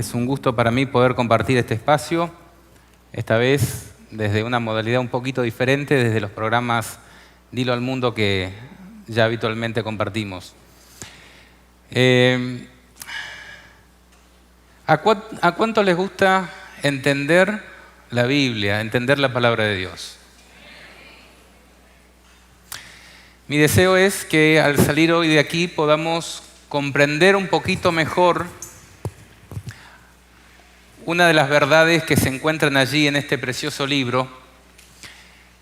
Es un gusto para mí poder compartir este espacio, esta vez desde una modalidad un poquito diferente, desde los programas Dilo al Mundo que ya habitualmente compartimos. ¿A cuánto les gusta entender la Biblia, entender la palabra de Dios? Mi deseo es que al salir hoy de aquí podamos comprender un poquito mejor una de las verdades que se encuentran allí en este precioso libro,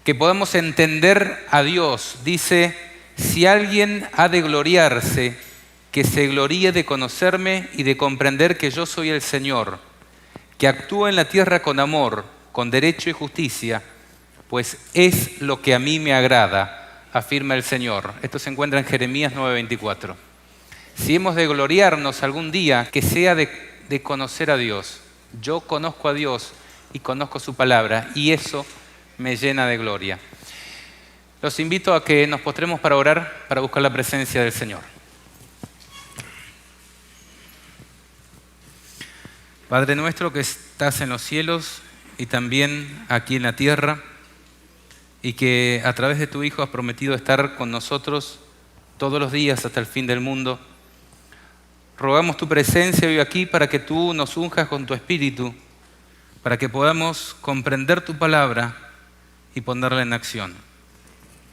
que podamos entender a Dios. Dice, si alguien ha de gloriarse, que se gloríe de conocerme y de comprender que yo soy el Señor, que actúo en la tierra con amor, con derecho y justicia, pues es lo que a mí me agrada, afirma el Señor. Esto se encuentra en Jeremías 9:24. Si hemos de gloriarnos algún día, que sea de conocer a Dios. Yo conozco a Dios y conozco su palabra, y eso me llena de gloria. Los invito a que nos postremos para orar, para buscar la presencia del Señor. Padre nuestro que estás en los cielos y también aquí en la tierra, y que a través de tu Hijo has prometido estar con nosotros todos los días hasta el fin del mundo, rogamos tu presencia hoy aquí para que tú nos unjas con tu Espíritu, para que podamos comprender tu palabra y ponerla en acción.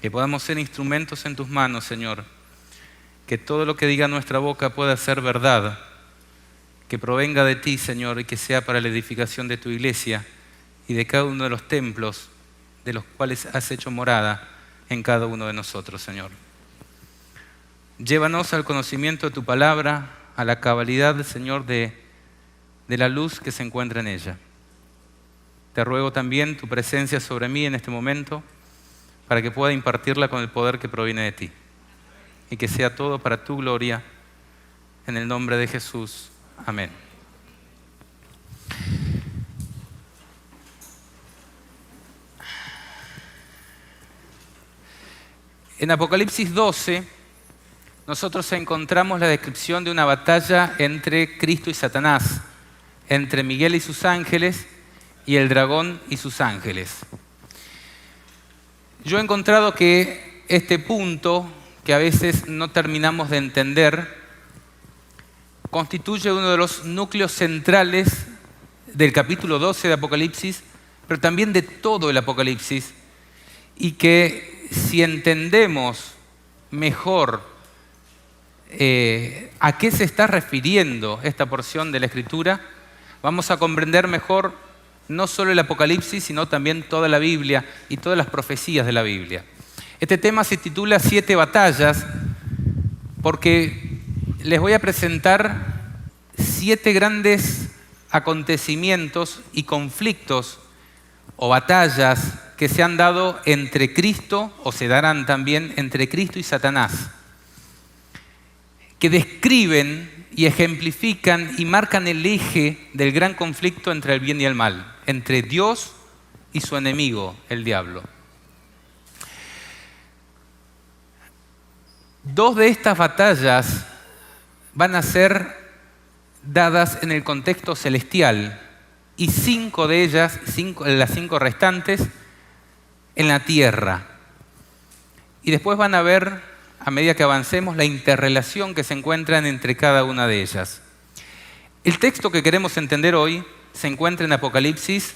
Que podamos ser instrumentos en tus manos, Señor. Que todo lo que diga nuestra boca pueda ser verdad. Que provenga de ti, Señor, y que sea para la edificación de tu iglesia y de cada uno de los templos de los cuales has hecho morada en cada uno de nosotros, Señor. Llévanos al conocimiento de tu palabra, a la cabalidad, Señor, de la luz que se encuentra en ella. Te ruego también tu presencia sobre mí en este momento para que pueda impartirla con el poder que proviene de ti y que sea todo para tu gloria, en el nombre de Jesús. Amén. En Apocalipsis 12, nosotros encontramos la descripción de una batalla entre Cristo y Satanás, entre Miguel y sus ángeles y el dragón y sus ángeles. Yo he encontrado que este punto, que a veces no terminamos de entender, constituye uno de los núcleos centrales del capítulo 12 de Apocalipsis, pero también de todo el Apocalipsis, y que si entendemos mejor a qué se está refiriendo esta porción de la Escritura, vamos a comprender mejor no solo el Apocalipsis, sino también toda la Biblia y todas las profecías de la Biblia. Este tema se titula 7 batallas, porque les voy a presentar 7 grandes acontecimientos y conflictos o batallas que se han dado entre Cristo, o se darán también entre Cristo y Satanás, que describen y ejemplifican y marcan el eje del gran conflicto entre el bien y el mal, entre Dios y su enemigo, el diablo. 2 de estas batallas van a ser dadas en el contexto celestial y 5 de ellas, las 5 restantes, en la tierra. Y después van a ver, a medida que avancemos, la interrelación que se encuentran entre cada una de ellas. El texto que queremos entender hoy se encuentra en Apocalipsis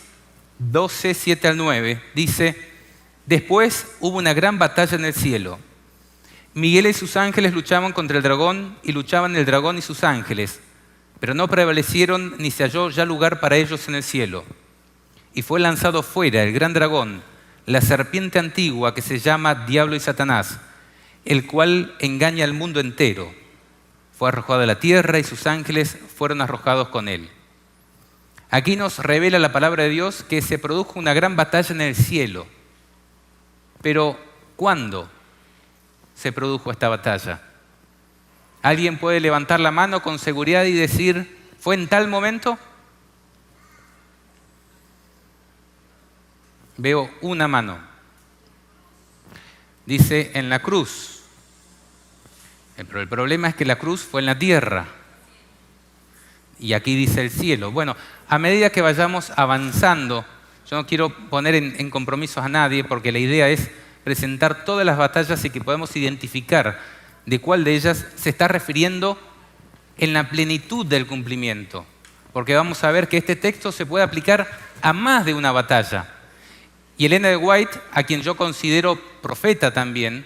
12, 7 al 9. Dice, después hubo una gran batalla en el cielo. Miguel y sus ángeles luchaban contra el dragón, y luchaban el dragón y sus ángeles, pero no prevalecieron ni se halló ya lugar para ellos en el cielo. Y fue lanzado fuera el gran dragón, la serpiente antigua que se llama Diablo y Satanás, el cual engaña al mundo entero. Fue arrojado a la tierra y sus ángeles fueron arrojados con él. Aquí nos revela la palabra de Dios que se produjo una gran batalla en el cielo. Pero, ¿cuándo se produjo esta batalla? ¿Alguien puede levantar la mano con seguridad y decir, ¿fue en tal momento? Veo una mano. Dice, en la cruz. Pero el problema es que la cruz fue en la tierra. y aquí dice el cielo. Bueno, a medida que vayamos avanzando, yo no quiero poner en compromisos a nadie porque la idea es presentar todas las batallas y que podamos identificar de cuál de ellas se está refiriendo en la plenitud del cumplimiento. Porque vamos a ver que este texto se puede aplicar a más de una batalla. Y Elena de White, a quien yo considero profeta también,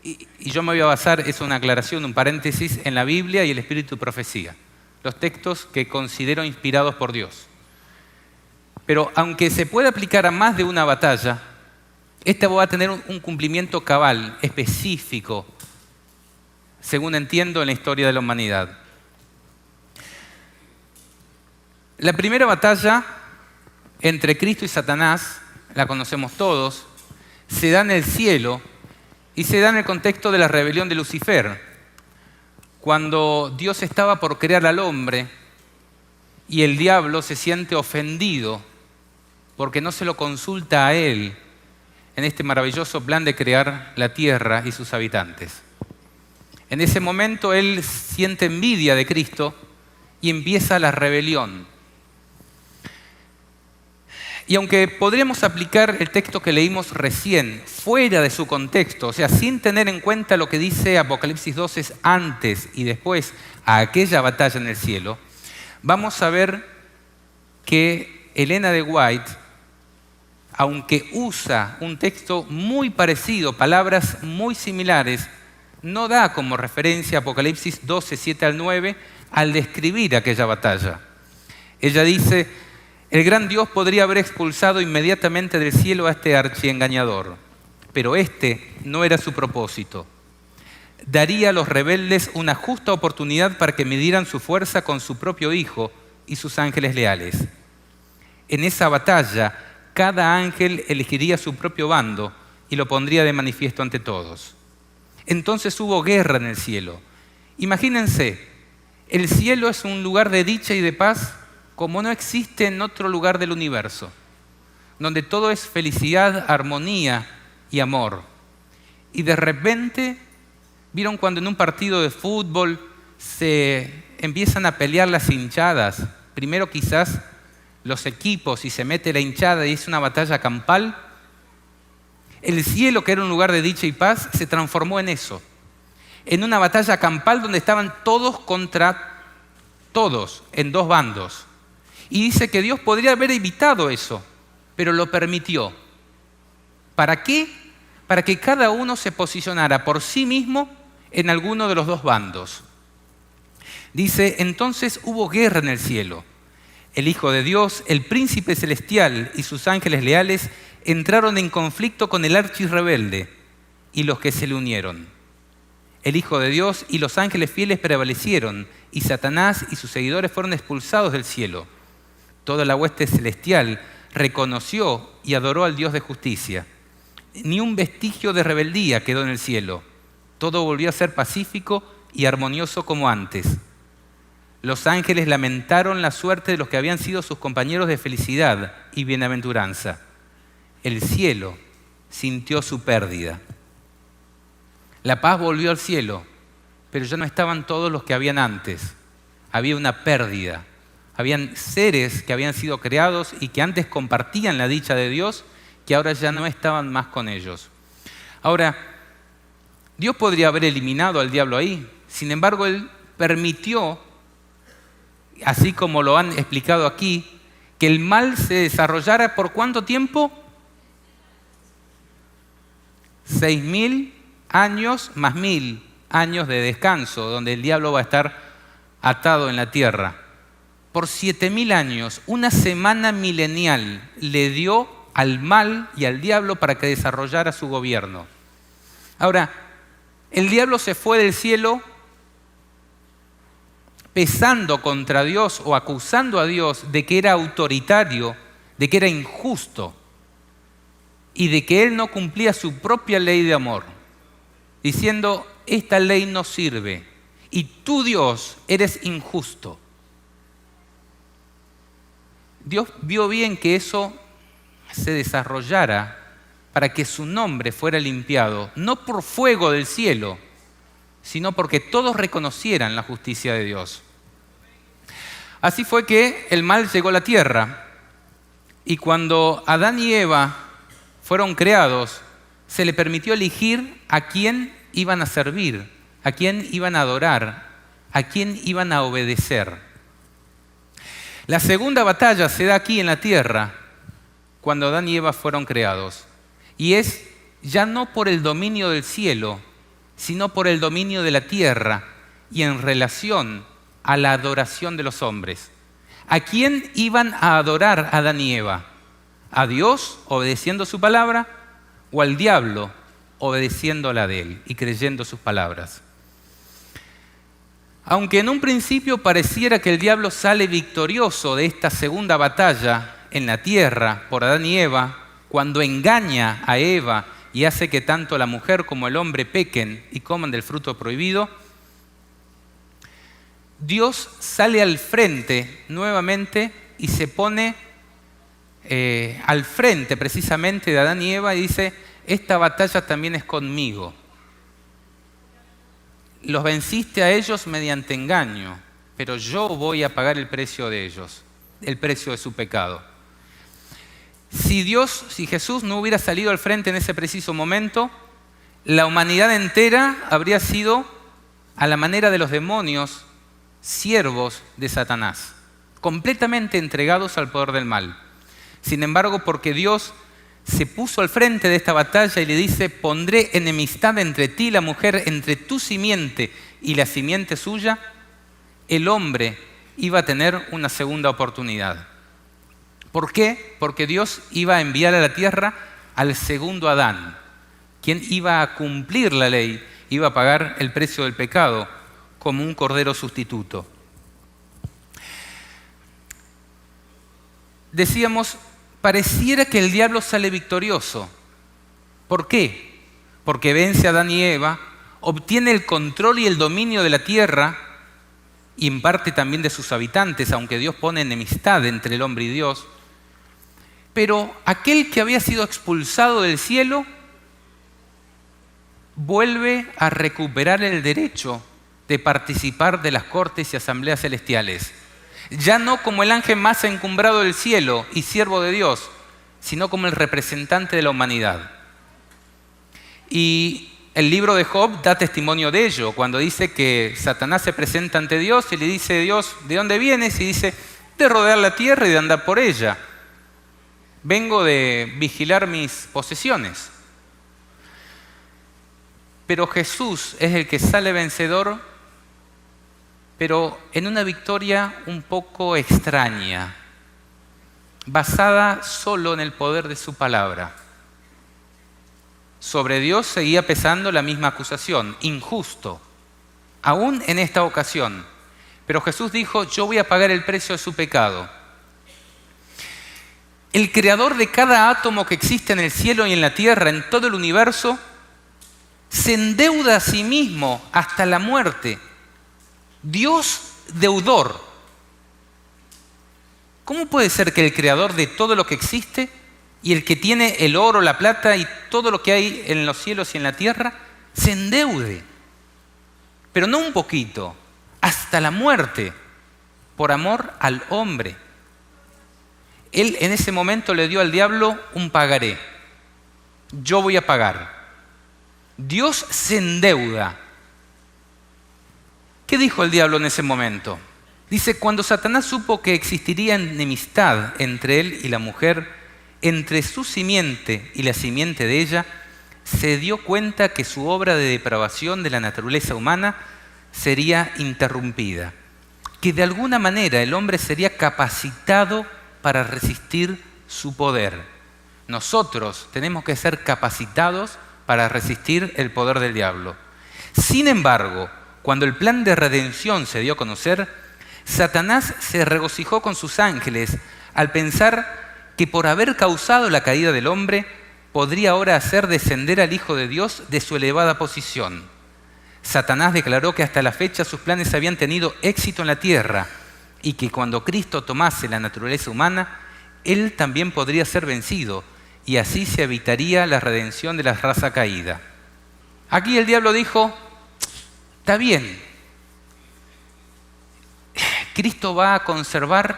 y yo me voy a basar, es una aclaración, un paréntesis, en la Biblia y el Espíritu de Profecía, los textos que considero inspirados por Dios. Pero aunque se puede aplicar a más de una batalla, esta va a tener un cumplimiento cabal, específico, según entiendo en la historia de la humanidad. La primera batalla entre Cristo y Satanás, la conocemos todos, se da en el cielo y se da en el contexto de la rebelión de Lucifer, cuando Dios estaba por crear al hombre y el diablo se siente ofendido porque no se lo consulta a él en este maravilloso plan de crear la tierra y sus habitantes. En ese momento él siente envidia de Cristo y empieza la rebelión. Y aunque podríamos aplicar el texto que leímos recién fuera de su contexto, o sea, sin tener en cuenta lo que dice Apocalipsis 12 antes y después a aquella batalla en el cielo, vamos a ver que Elena de White, aunque usa un texto muy parecido, palabras muy similares, no da como referencia Apocalipsis 12, 7 al 9 al describir aquella batalla. Ella dice: el gran Dios podría haber expulsado inmediatamente del cielo a este archiengañador, pero este no era su propósito. Daría a los rebeldes una justa oportunidad para que midieran su fuerza con su propio Hijo y sus ángeles leales. En esa batalla, cada ángel elegiría su propio bando y lo pondría de manifiesto ante todos. Entonces hubo guerra en el cielo. Imagínense, el cielo es un lugar de dicha y de paz como no existe en otro lugar del universo, donde todo es felicidad, armonía y amor. Y de repente, ¿vieron cuando en un partido de fútbol se empiezan a pelear las hinchadas? Primero quizás los equipos y se mete la hinchada y es una batalla campal. El cielo, que era un lugar de dicha y paz, se transformó en eso, en una batalla campal donde estaban todos contra todos, en dos bandos. Y dice que Dios podría haber evitado eso, pero lo permitió. ¿Para qué? Para que cada uno se posicionara por sí mismo en alguno de los dos bandos. Dice: entonces hubo guerra en el cielo. El Hijo de Dios, el príncipe celestial y sus ángeles leales entraron en conflicto con el archirrebelde y los que se le unieron. El Hijo de Dios y los ángeles fieles prevalecieron y Satanás y sus seguidores fueron expulsados del cielo. Toda la hueste celestial reconoció y adoró al Dios de justicia. Ni un vestigio de rebeldía quedó en el cielo. Todo volvió a ser pacífico y armonioso como antes. Los ángeles lamentaron la suerte de los que habían sido sus compañeros de felicidad y bienaventuranza. El cielo sintió su pérdida. La paz volvió al cielo, pero ya no estaban todos los que habían antes. Había una pérdida. Habían seres que habían sido creados y que antes compartían la dicha de Dios, que ahora ya no estaban más con ellos. Ahora, Dios podría haber eliminado al diablo ahí. Sin embargo, Él permitió, así como lo han explicado aquí, que el mal se desarrollara ¿por cuánto tiempo? 6.000 años más 1.000 años de descanso, donde el diablo va a estar atado en la tierra. Por 7.000 años, una semana milenial le dio al mal y al diablo para que desarrollara su gobierno. Ahora, el diablo se fue del cielo pesando contra Dios o acusando a Dios de que era autoritario, de que era injusto y de que Él no cumplía su propia ley de amor, diciendo: esta ley no sirve y tú, Dios, eres injusto. Dios vio bien que eso se desarrollara para que su nombre fuera limpiado, no por fuego del cielo, sino porque todos reconocieran la justicia de Dios. Así fue que el mal llegó a la tierra. Y cuando Adán y Eva fueron creados, se le permitió elegir a quién iban a servir, a quién iban a adorar, a quién iban a obedecer. La segunda batalla se da aquí en la tierra, cuando Adán y Eva fueron creados. Y es ya no por el dominio del cielo, sino por el dominio de la tierra y en relación a la adoración de los hombres. ¿A quién iban a adorar Adán y Eva? ¿A Dios, obedeciendo su palabra, o al diablo, obedeciendo la de él y creyendo sus palabras? Aunque en un principio pareciera que el diablo sale victorioso de esta segunda batalla en la tierra por Adán y Eva, cuando engaña a Eva y hace que tanto la mujer como el hombre pequen y coman del fruto prohibido, Dios sale al frente nuevamente y se pone al frente precisamente de Adán y Eva y dice: esta batalla también es conmigo. Los venciste a ellos mediante engaño, pero yo voy a pagar el precio de ellos, el precio de su pecado. Si Jesús no hubiera salido al frente en ese preciso momento, la humanidad entera habría sido a la manera de los demonios, siervos de Satanás, completamente entregados al poder del mal. Sin embargo, porque Dios se puso al frente de esta batalla y le dice: pondré enemistad entre ti y la mujer, entre tu simiente y la simiente suya, el hombre iba a tener una segunda oportunidad. ¿Por qué? Porque Dios iba a enviar a la tierra al segundo Adán, quien iba a cumplir la ley, iba a pagar el precio del pecado como un cordero sustituto. Decíamos, pareciera que el diablo sale victorioso. ¿Por qué? Porque vence a Adán y Eva, obtiene el control y el dominio de la tierra y en parte también de sus habitantes, aunque Dios pone enemistad entre el hombre y Dios. Pero aquel que había sido expulsado del cielo vuelve a recuperar el derecho de participar de las cortes y asambleas celestiales. Ya no como el ángel más encumbrado del cielo y siervo de Dios, sino como el representante de la humanidad. Y el libro de Job da testimonio de ello, cuando dice que Satanás se presenta ante Dios y le dice: Dios, ¿de dónde vienes? Y dice: de rodear la tierra y de andar por ella. Vengo de vigilar mis posesiones. Pero Jesús es el que sale vencedor, pero en una victoria un poco extraña, basada solo en el poder de su palabra. Sobre Dios seguía pesando la misma acusación: injusto, aún en esta ocasión. Pero Jesús dijo: yo voy a pagar el precio de su pecado. El creador de cada átomo que existe en el cielo y en la tierra, en todo el universo, se endeuda a sí mismo hasta la muerte. Dios deudor. ¿Cómo puede ser que el creador de todo lo que existe y el que tiene el oro, la plata y todo lo que hay en los cielos y en la tierra se endeude? Pero no un poquito, hasta la muerte, por amor al hombre. Él en ese momento le dio al diablo un pagaré. Yo voy a pagar. Dios se endeuda. ¿Qué dijo el diablo en ese momento? Dice: cuando Satanás supo que existiría enemistad entre él y la mujer, entre su simiente y la simiente de ella, se dio cuenta que su obra de depravación de la naturaleza humana sería interrumpida, que de alguna manera el hombre sería capacitado para resistir su poder. Nosotros tenemos que ser capacitados para resistir el poder del diablo. Sin embargo, cuando el plan de redención se dio a conocer, Satanás se regocijó con sus ángeles al pensar que por haber causado la caída del hombre, podría ahora hacer descender al Hijo de Dios de su elevada posición. Satanás declaró que hasta la fecha sus planes habían tenido éxito en la tierra y que cuando Cristo tomase la naturaleza humana, él también podría ser vencido y así se evitaría la redención de la raza caída. Aquí el diablo dijo: está bien, Cristo va a conservar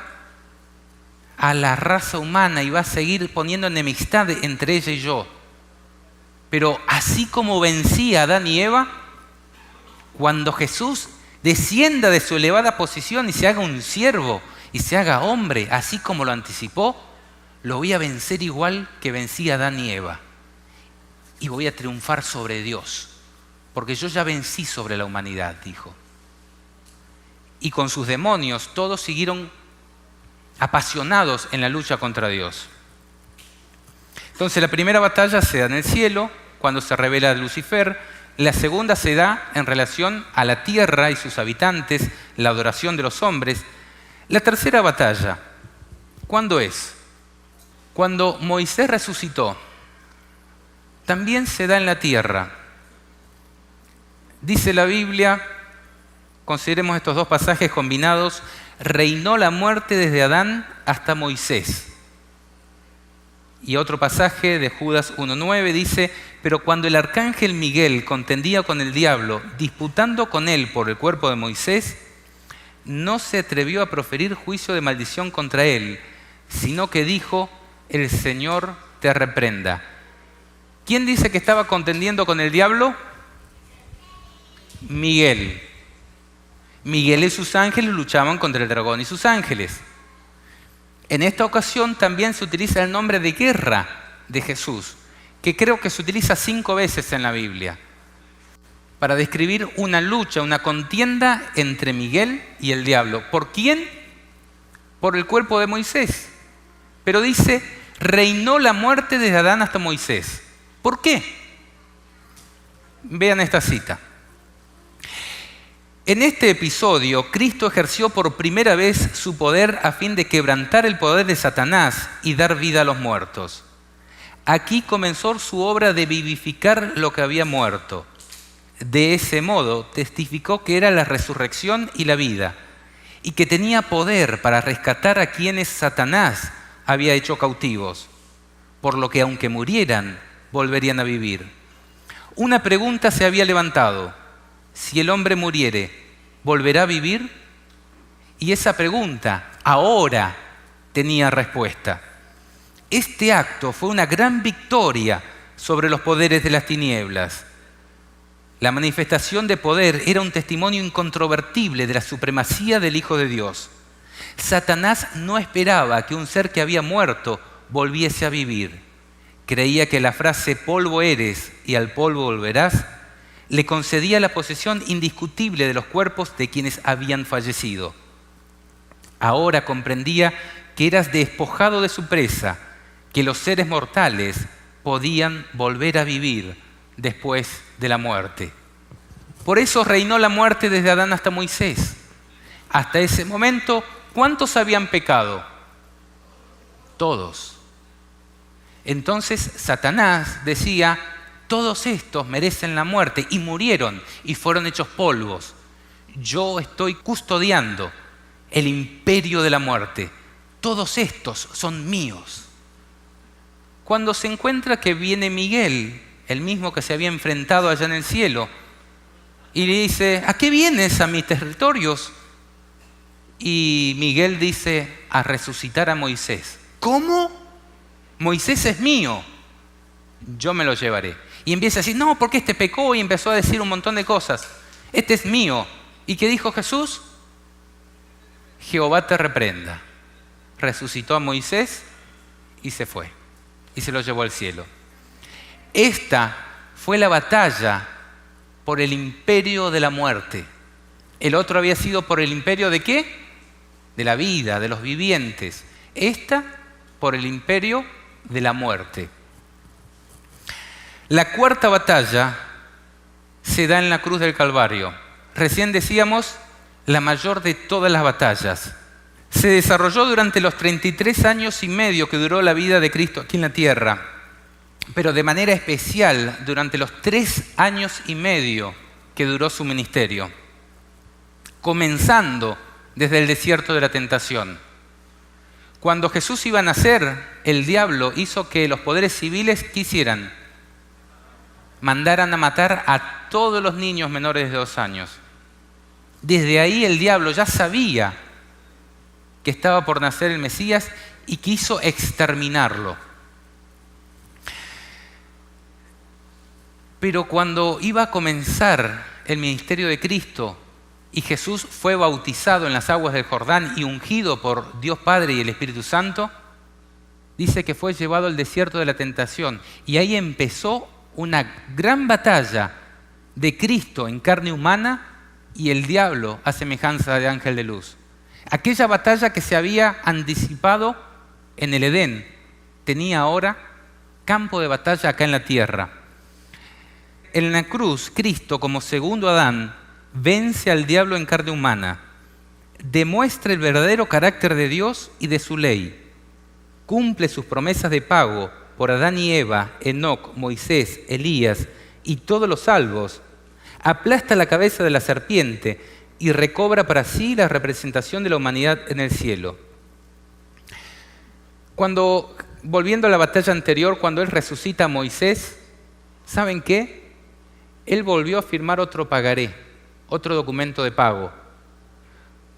a la raza humana y va a seguir poniendo enemistad entre ella y yo. Pero así como vencía a Adán y Eva, cuando Jesús descienda de su elevada posición y se haga un siervo y se haga hombre, así como lo anticipó, lo voy a vencer igual que vencí a Adán y Eva. Y voy a triunfar sobre Dios, porque yo ya vencí sobre la humanidad, dijo. Y con sus demonios todos siguieron apasionados en la lucha contra Dios. Entonces la primera batalla se da en el cielo, cuando se revela Lucifer. La segunda se da en relación a la tierra y sus habitantes, la adoración de los hombres. La tercera batalla, ¿cuándo es? Cuando Moisés resucitó. También se da en la tierra. Dice la Biblia, consideremos estos dos pasajes combinados, reinó la muerte desde Adán hasta Moisés. Y otro pasaje de Judas 1:9 dice, pero cuando el arcángel Miguel contendía con el diablo, disputando con él por el cuerpo de Moisés, no se atrevió a proferir juicio de maldición contra él, sino que dijo, el Señor te reprenda. ¿Quién dice que estaba contendiendo con el diablo? Miguel. Miguel y sus ángeles luchaban contra el dragón y sus ángeles. En esta ocasión también se utiliza el nombre de guerra de Jesús, que creo que se utiliza 5 veces en la Biblia, para describir una lucha, una contienda entre Miguel y el diablo. ¿Por quién? Por el cuerpo de Moisés. Pero dice, reinó la muerte desde Adán hasta Moisés. ¿Por qué? Vean esta cita. En este episodio, Cristo ejerció por primera vez su poder a fin de quebrantar el poder de Satanás y dar vida a los muertos. Aquí comenzó su obra de vivificar lo que había muerto. De ese modo, testificó que era la resurrección y la vida, y que tenía poder para rescatar a quienes Satanás había hecho cautivos, por lo que aunque murieran, volverían a vivir. Una pregunta se había levantado. Si el hombre muriere, ¿volverá a vivir? Y esa pregunta ahora tenía respuesta. Este acto fue una gran victoria sobre los poderes de las tinieblas. La manifestación de poder era un testimonio incontrovertible de la supremacía del Hijo de Dios. Satanás no esperaba que un ser que había muerto volviese a vivir. Creía que la frase polvo eres y al polvo volverás le concedía la posesión indiscutible de los cuerpos de quienes habían fallecido. Ahora comprendía que eras despojado de su presa, que los seres mortales podían volver a vivir después de la muerte. Por eso reinó la muerte desde Adán hasta Moisés. Hasta ese momento, ¿cuántos habían pecado? Todos. Entonces Satanás decía, todos estos merecen la muerte y murieron y fueron hechos polvos. Yo estoy custodiando el imperio de la muerte. Todos estos son míos. Cuando se encuentra que viene Miguel, el mismo que se había enfrentado allá en el cielo, y le dice, ¿a qué vienes a mis territorios? Y Miguel dice, a resucitar a Moisés. ¿Cómo? Moisés es mío, yo me lo llevaré. Y empieza a decir, no, porque este pecó, y empezó a decir un montón de cosas. Este es mío. ¿Y qué dijo Jesús? Jehová te reprenda. Resucitó a Moisés y se fue. Y se lo llevó al cielo. Esta fue la batalla por el imperio de la muerte. El otro había sido por el imperio ¿de qué? De la vida, de los vivientes. Esta por el imperio de la muerte. La cuarta batalla se da en la cruz del Calvario. Recién decíamos, la mayor de todas las batallas. Se desarrolló durante los 33 años y medio que duró la vida de Cristo aquí en la tierra, pero de manera especial durante los 3 años y medio que duró su ministerio, comenzando desde el desierto de la tentación. Cuando Jesús iba a nacer, el diablo hizo que los poderes civiles quisieran mandaran a matar a todos los niños menores de 2 años. Desde ahí el diablo ya sabía que estaba por nacer el Mesías y quiso exterminarlo. Pero cuando iba a comenzar el ministerio de Cristo y Jesús fue bautizado en las aguas del Jordán y ungido por Dios Padre y el Espíritu Santo, dice que fue llevado al desierto de la tentación. Y ahí empezó una gran batalla de Cristo en carne humana y el diablo a semejanza de ángel de luz. Aquella batalla que se había anticipado en el Edén tenía ahora campo de batalla acá en la tierra. En la cruz, Cristo, como segundo Adán, vence al diablo en carne humana, demuestra el verdadero carácter de Dios y de su ley, cumple sus promesas de pago por Adán y Eva, Enoc, Moisés, Elías y todos los salvos, aplasta la cabeza de la serpiente y recobra para sí la representación de la humanidad en el cielo. Volviendo a la batalla anterior, cuando él resucita a Moisés, ¿saben qué? Él volvió a firmar otro pagaré, otro documento de pago.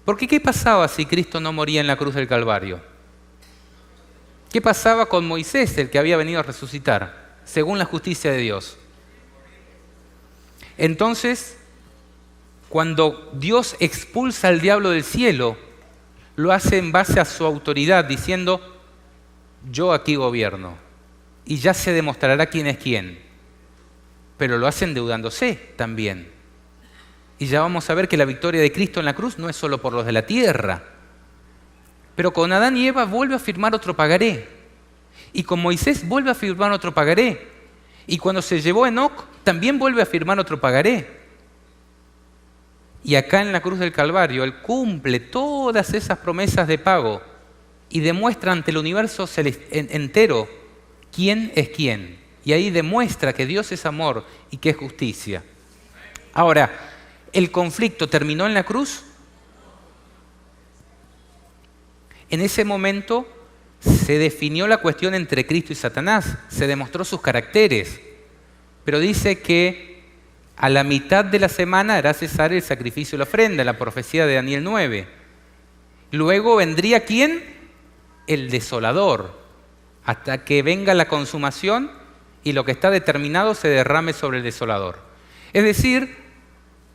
Porque ¿qué pasaba si Cristo no moría en la cruz del Calvario? ¿Qué pasaba con Moisés, el que había venido a resucitar, según la justicia de Dios? Entonces, cuando Dios expulsa al diablo del cielo, lo hace en base a su autoridad, diciendo, yo aquí gobierno, y ya se demostrará quién es quién. Pero lo hace endeudándose también. Y ya vamos a ver que la victoria de Cristo en la cruz no es solo por los de la tierra. Pero con Adán y Eva vuelve a firmar otro pagaré. Y con Moisés vuelve a firmar otro pagaré. Y cuando se llevó a Enoc, también vuelve a firmar otro pagaré. Y acá en la cruz del Calvario, Él cumple todas esas promesas de pago y demuestra ante el universo entero quién es quién. Y ahí demuestra que Dios es amor y que es justicia. Ahora, ¿el conflicto terminó en la cruz? En ese momento se definió la cuestión entre Cristo y Satanás, se demostró sus caracteres. Pero dice que a la mitad de la semana hará cesar el sacrificio y la ofrenda, la profecía de Daniel 9. Luego vendría ¿quién? El desolador, hasta que venga la consumación y lo que está determinado se derrame sobre el desolador. Es decir,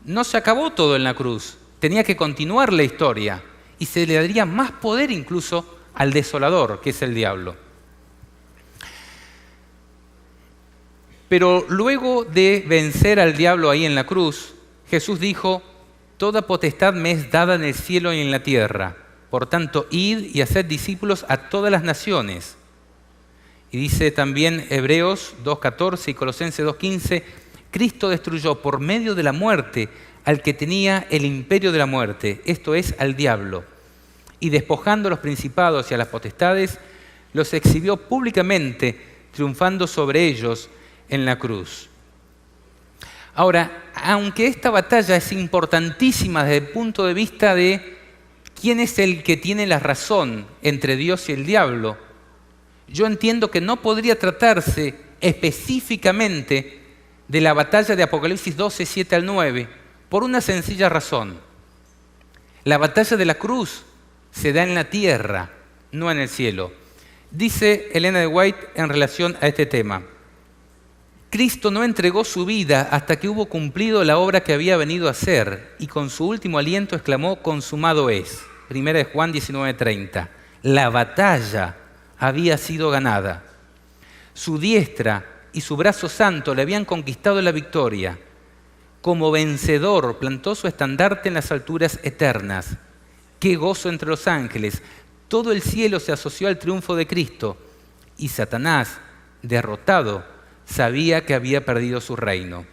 no se acabó todo en la cruz, tenía que continuar la historia y se le daría más poder incluso al desolador, que es el diablo. Pero luego de vencer al diablo ahí en la cruz, Jesús dijo, toda potestad me es dada en el cielo y en la tierra. Por tanto, id y haced discípulos a todas las naciones. Y dice también Hebreos 2.14 y Colosenses 2.15, Cristo destruyó por medio de la muerte al que tenía el imperio de la muerte, esto es, al diablo. Y despojando a los principados y a las potestades, los exhibió públicamente, triunfando sobre ellos en la cruz. Ahora, aunque esta batalla es importantísima desde el punto de vista de quién es el que tiene la razón entre Dios y el diablo, yo entiendo que no podría tratarse específicamente de la batalla de Apocalipsis 12, 7 al 9, por una sencilla razón. La batalla de la cruz se da en la tierra, no en el cielo. Dice Elena de White en relación a este tema, Cristo no entregó su vida hasta que hubo cumplido la obra que había venido a hacer, y con su último aliento exclamó, consumado es. 1 Juan 19:30. La batalla había sido ganada. Su diestra y su brazo santo le habían conquistado la victoria. Como vencedor plantó su estandarte en las alturas eternas. ¡Qué gozo entre los ángeles! Todo el cielo se asoció al triunfo de Cristo y Satanás, derrotado, sabía que había perdido su reino.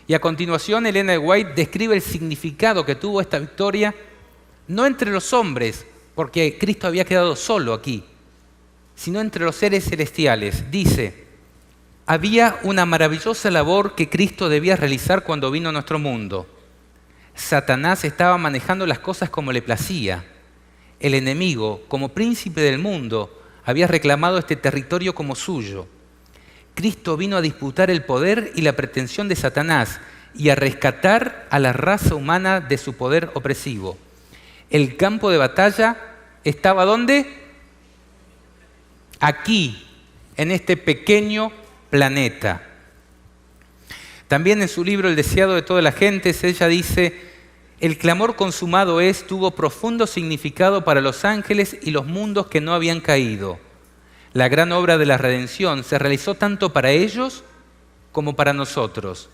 Y a continuación Elena de White describe el significado que tuvo esta victoria, no entre los hombres, porque Cristo había quedado solo aquí, sino entre los seres celestiales. Dice, había una maravillosa labor que Cristo debía realizar cuando vino a nuestro mundo. Satanás estaba manejando las cosas como le placía. El enemigo, como príncipe del mundo, había reclamado este territorio como suyo. Cristo vino a disputar el poder y la pretensión de Satanás y a rescatar a la raza humana de su poder opresivo. El campo de batalla estaba ¿dónde? Aquí, en este pequeño planeta. También en su libro El deseado de todas las gentes, ella dice: el clamor consumado es, tuvo profundo significado para los ángeles y los mundos que no habían caído. La gran obra de la redención se realizó tanto para ellos como para nosotros.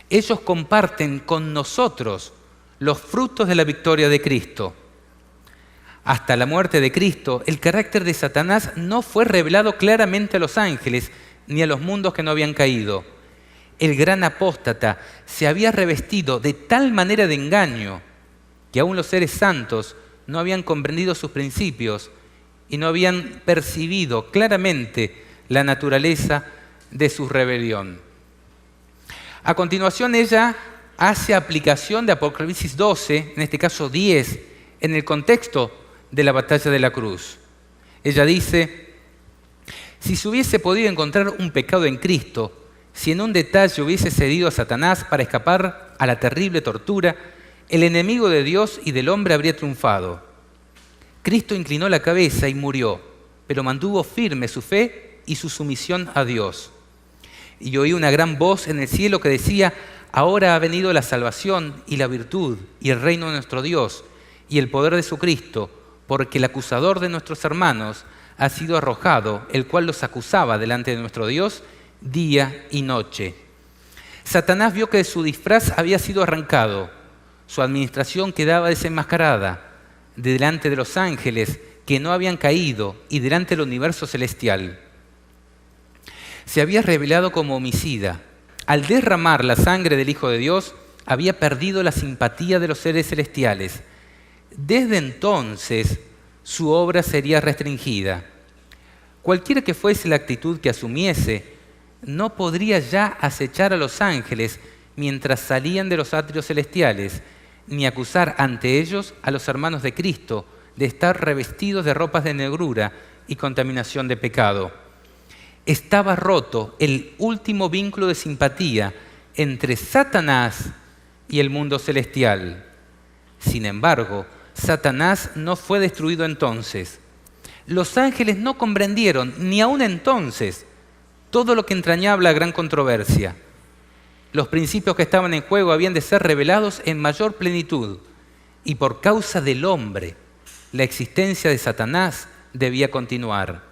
Ellos comparten con nosotros los frutos de la victoria de Cristo. Hasta la muerte de Cristo, el carácter de Satanás no fue revelado claramente a los ángeles ni a los mundos que no habían caído. El gran apóstata se había revestido de tal manera de engaño que aún los seres santos no habían comprendido sus principios y no habían percibido claramente la naturaleza de su rebelión. A continuación, ella hace aplicación de Apocalipsis 12, en este caso 10, en el contexto de la batalla de la cruz. Ella dice: si se hubiese podido encontrar un pecado en Cristo, si en un detalle hubiese cedido a Satanás para escapar a la terrible tortura, el enemigo de Dios y del hombre habría triunfado. Cristo inclinó la cabeza y murió, pero mantuvo firme su fe y su sumisión a Dios. Y oí una gran voz en el cielo que decía: ahora ha venido la salvación y la virtud y el reino de nuestro Dios y el poder de su Cristo, porque el acusador de nuestros hermanos ha sido arrojado, el cual los acusaba delante de nuestro Dios día y noche. Satanás vio que su disfraz había sido arrancado, su administración quedaba desenmascarada delante de los ángeles que no habían caído y delante del universo celestial. Se había revelado como homicida. Al derramar la sangre del Hijo de Dios, había perdido la simpatía de los seres celestiales. Desde entonces, su obra sería restringida. Cualquiera que fuese la actitud que asumiese, no podría ya acechar a los ángeles mientras salían de los atrios celestiales, ni acusar ante ellos a los hermanos de Cristo de estar revestidos de ropas de negrura y contaminación de pecado. Estaba roto el último vínculo de simpatía entre Satanás y el mundo celestial. Sin embargo, Satanás no fue destruido entonces. Los ángeles no comprendieron, ni aún entonces, todo lo que entrañaba la gran controversia. Los principios que estaban en juego habían de ser revelados en mayor plenitud, y por causa del hombre, la existencia de Satanás debía continuar.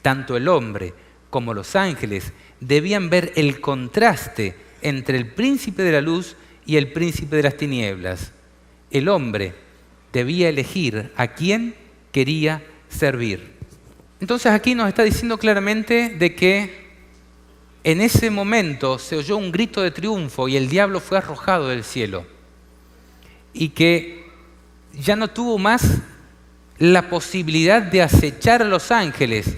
Tanto el hombre como los ángeles debían ver el contraste entre el príncipe de la luz y el príncipe de las tinieblas. El hombre debía elegir a quién quería servir. Entonces aquí nos está diciendo claramente de que en ese momento se oyó un grito de triunfo y el diablo fue arrojado del cielo. Y que ya no tuvo más la posibilidad de acechar a los ángeles,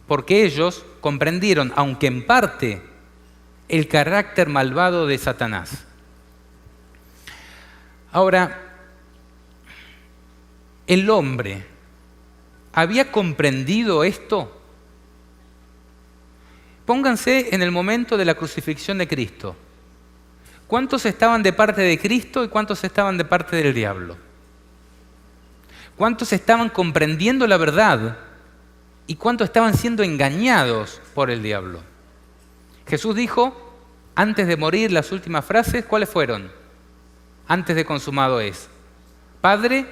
porque ellos comprendieron, aunque en parte, el carácter malvado de Satanás. Ahora, ¿el hombre había comprendido esto? Pónganse en el momento de la crucifixión de Cristo. ¿Cuántos estaban de parte de Cristo y cuántos estaban de parte del diablo? ¿Cuántos estaban comprendiendo la verdad y cuántos estaban siendo engañados por el diablo? Jesús dijo, antes de morir, las últimas frases, ¿cuáles fueron? Antes de consumado es: Padre,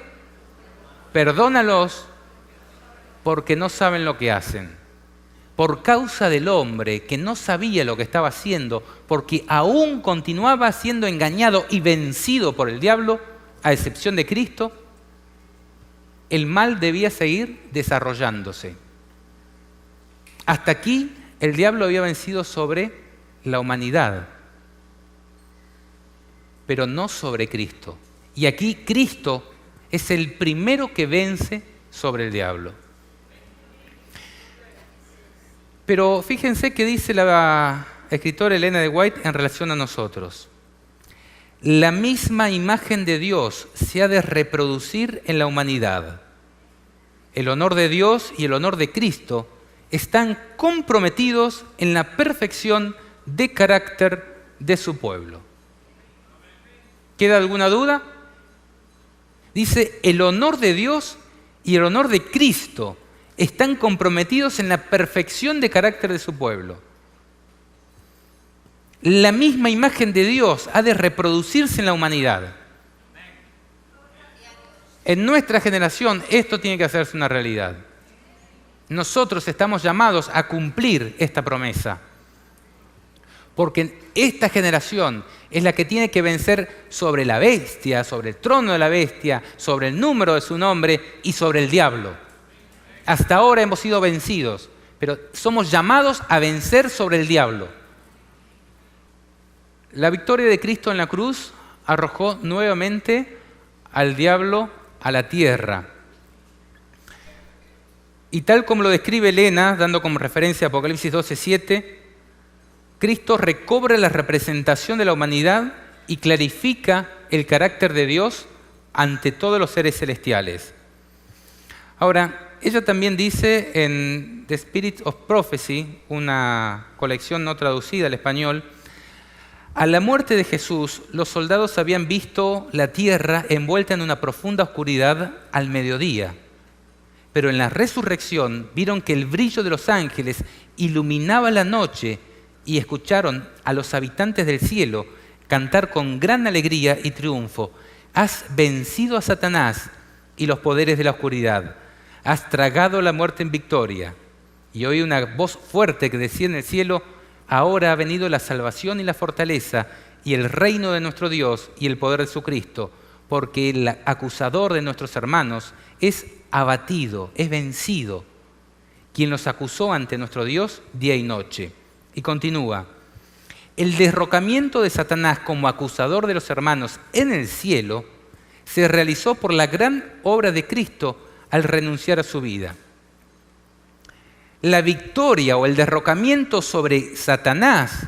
perdónalos porque no saben lo que hacen. Por causa del hombre que no sabía lo que estaba haciendo, porque aún continuaba siendo engañado y vencido por el diablo, a excepción de Cristo, el mal debía seguir desarrollándose. Hasta aquí el diablo había vencido sobre la humanidad, pero no sobre Cristo. Y aquí Cristo es el primero que vence sobre el diablo. Pero fíjense qué dice la escritora Elena de White en relación a nosotros. La misma imagen de Dios se ha de reproducir en la humanidad. El honor de Dios y el honor de Cristo están comprometidos en la perfección de carácter de su pueblo. ¿Queda alguna duda? Dice, el honor de Dios y el honor de Cristo están comprometidos en la perfección de carácter de su pueblo. La misma imagen de Dios ha de reproducirse en la humanidad. En nuestra generación esto tiene que hacerse una realidad. Nosotros estamos llamados a cumplir esta promesa. Porque esta generación es la que tiene que vencer sobre la bestia, sobre el trono de la bestia, sobre el número de su nombre y sobre el diablo. Hasta ahora hemos sido vencidos, pero somos llamados a vencer sobre el diablo. La victoria de Cristo en la cruz arrojó nuevamente al diablo a la tierra. Y tal como lo describe Elena, dando como referencia Apocalipsis 12:7, Cristo recobra la representación de la humanidad y clarifica el carácter de Dios ante todos los seres celestiales. Ahora, ella también dice en The Spirit of Prophecy, una colección no traducida al español, a la muerte de Jesús, los soldados habían visto la tierra envuelta en una profunda oscuridad al mediodía. Pero en la resurrección vieron que el brillo de los ángeles iluminaba la noche y escucharon a los habitantes del cielo cantar con gran alegría y triunfo: has vencido a Satanás y los poderes de la oscuridad, has tragado la muerte en victoria. Y oí una voz fuerte que decía en el cielo: ahora ha venido la salvación y la fortaleza y el reino de nuestro Dios y el poder de su Cristo, porque el acusador de nuestros hermanos es abatido, es vencido, quien los acusó ante nuestro Dios día y noche. Y continúa: el derrocamiento de Satanás como acusador de los hermanos en el cielo se realizó por la gran obra de Cristo al renunciar a su vida. La victoria o el derrocamiento sobre Satanás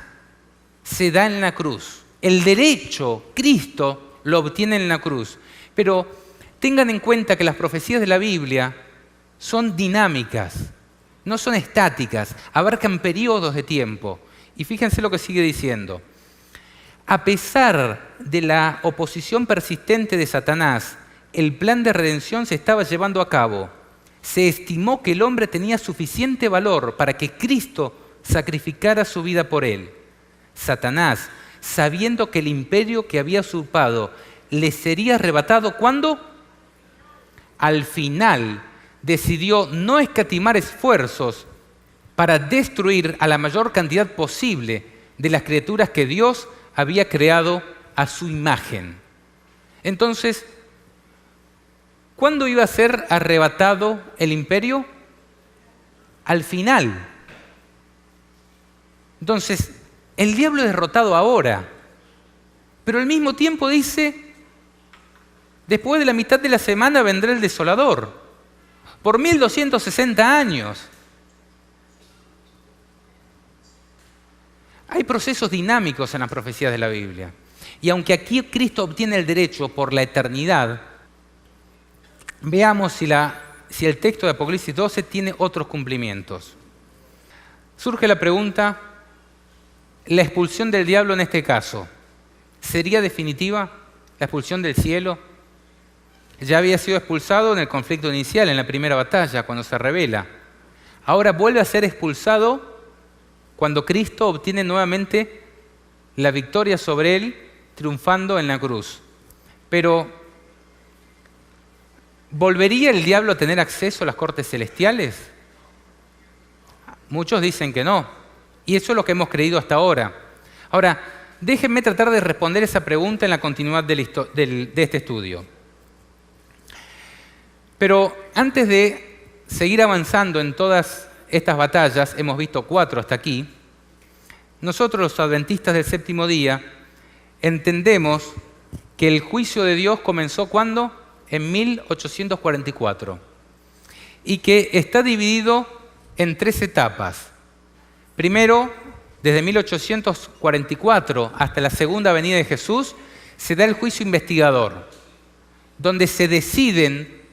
se da en la cruz. El derecho, Cristo lo obtiene en la cruz. Pero tengan en cuenta que las profecías de la Biblia son dinámicas, no son estáticas, abarcan periodos de tiempo. Y fíjense lo que sigue diciendo. A pesar de la oposición persistente de Satanás, el plan de redención se estaba llevando a cabo. Se estimó que el hombre tenía suficiente valor para que Cristo sacrificara su vida por él. Satanás, sabiendo que el imperio que había usurpado le sería arrebatado, ¿cuándo? Al final, decidió no escatimar esfuerzos para destruir a la mayor cantidad posible de las criaturas que Dios había creado a su imagen. Entonces, ¿cuándo iba a ser arrebatado el imperio? Al final. Entonces, el diablo es derrotado ahora, pero al mismo tiempo dice: después de la mitad de la semana vendrá el desolador, por 1260 años. Hay procesos dinámicos en las profecías de la Biblia. Y aunque aquí Cristo obtiene el derecho por la eternidad, veamos si el texto de Apocalipsis 12 tiene otros cumplimientos. Surge la pregunta: ¿la expulsión del diablo en este caso sería definitiva? ¿La expulsión del cielo? Ya había sido expulsado en el conflicto inicial, en la primera batalla, cuando se rebela. Ahora vuelve a ser expulsado cuando Cristo obtiene nuevamente la victoria sobre él, triunfando en la cruz. Pero, ¿volvería el diablo a tener acceso a las cortes celestiales? Muchos dicen que no. Y eso es lo que hemos creído hasta ahora. Ahora, déjenme tratar de responder esa pregunta en la continuidad de este estudio. Pero antes de seguir avanzando en todas estas batallas, hemos visto 4 hasta aquí, nosotros los adventistas del séptimo día entendemos que el juicio de Dios comenzó ¿cuándo? En 1844. Y que está dividido en 3 etapas. Primero, desde 1844 hasta la segunda venida de Jesús, se da el juicio investigador, donde se deciden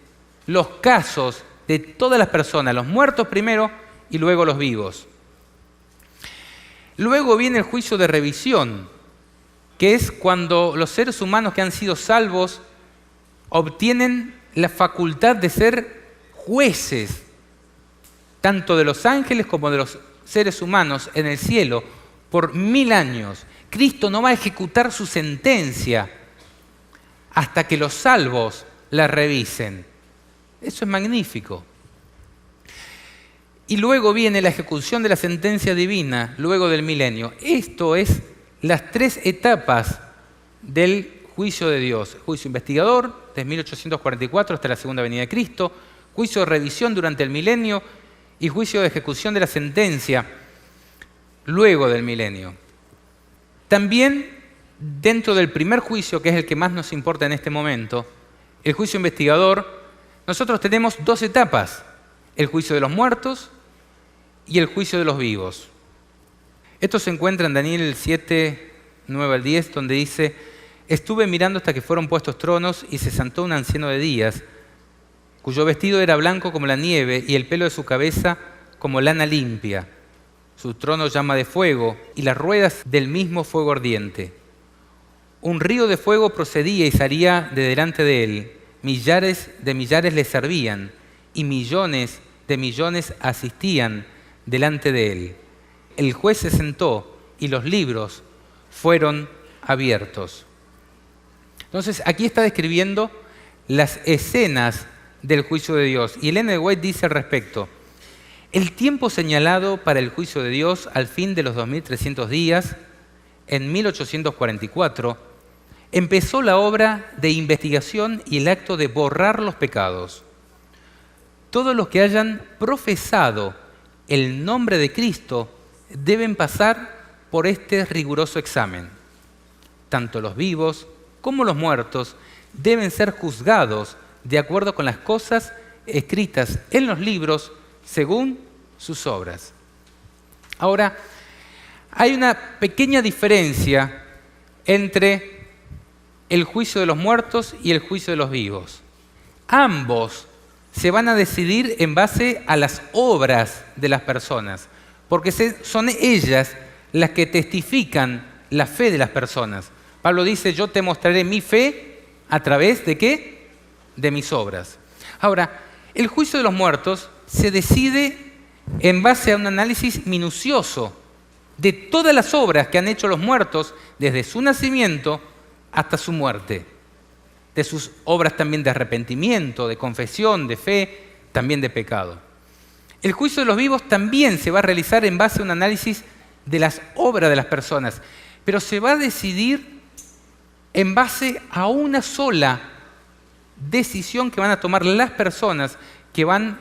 los casos de todas las personas, los muertos primero y luego los vivos. Luego viene el juicio de revisión, que es cuando los seres humanos que han sido salvos obtienen la facultad de ser jueces, tanto de los ángeles como de los seres humanos en el cielo, por 1000 años. Cristo no va a ejecutar su sentencia hasta que los salvos la revisen. Eso es magnífico. Y luego viene la ejecución de la sentencia divina, luego del milenio. Esto es las 3 etapas del juicio de Dios. Juicio investigador, desde 1844 hasta la segunda venida de Cristo, juicio de revisión durante el milenio y juicio de ejecución de la sentencia luego del milenio. También dentro del primer juicio, que es el que más nos importa en este momento, el juicio investigador, nosotros tenemos 2 etapas, el juicio de los muertos y el juicio de los vivos. Esto se encuentra en Daniel 7, 9 al 10, donde dice: estuve mirando hasta que fueron puestos tronos y se sentó un anciano de días, cuyo vestido era blanco como la nieve y el pelo de su cabeza como lana limpia. Su trono llama de fuego y las ruedas del mismo fuego ardiente. Un río de fuego procedía y salía de delante de él. Millares de millares le servían y millones de millones asistían delante de él. El juez se sentó y los libros fueron abiertos. Entonces, aquí está describiendo las escenas del juicio de Dios. Y Ellen White dice al respecto: el tiempo señalado para el juicio de Dios al fin de los 2300 días, en 1844, empezó la obra de investigación y el acto de borrar los pecados. Todos los que hayan profesado el nombre de Cristo deben pasar por este riguroso examen. Tanto los vivos como los muertos deben ser juzgados de acuerdo con las cosas escritas en los libros según sus obras. Ahora, hay una pequeña diferencia entre el juicio de los muertos y el juicio de los vivos. Ambos se van a decidir en base a las obras de las personas, porque son ellas las que testifican la fe de las personas. Pablo dice: yo te mostraré mi fe a través de ¿qué? De mis obras. Ahora, el juicio de los muertos se decide en base a un análisis minucioso de todas las obras que han hecho los muertos desde su nacimiento hasta su muerte. De sus obras también de arrepentimiento, de confesión, de fe, también de pecado. El juicio de los vivos también se va a realizar en base a un análisis de las obras de las personas, pero se va a decidir en base a una sola decisión que van a tomar las personas que van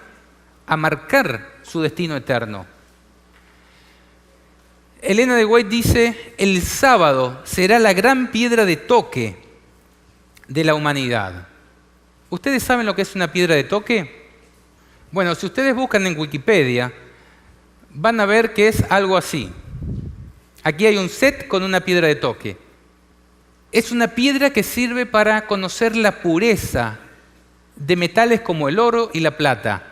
a marcar su destino eterno. Ellen White dice: el sábado será la gran piedra de toque de la humanidad. ¿Ustedes saben lo que es una piedra de toque? Bueno, si ustedes buscan en Wikipedia, van a ver que es algo así. Aquí hay un set con una piedra de toque. Es una piedra que sirve para conocer la pureza de metales como el oro y la plata.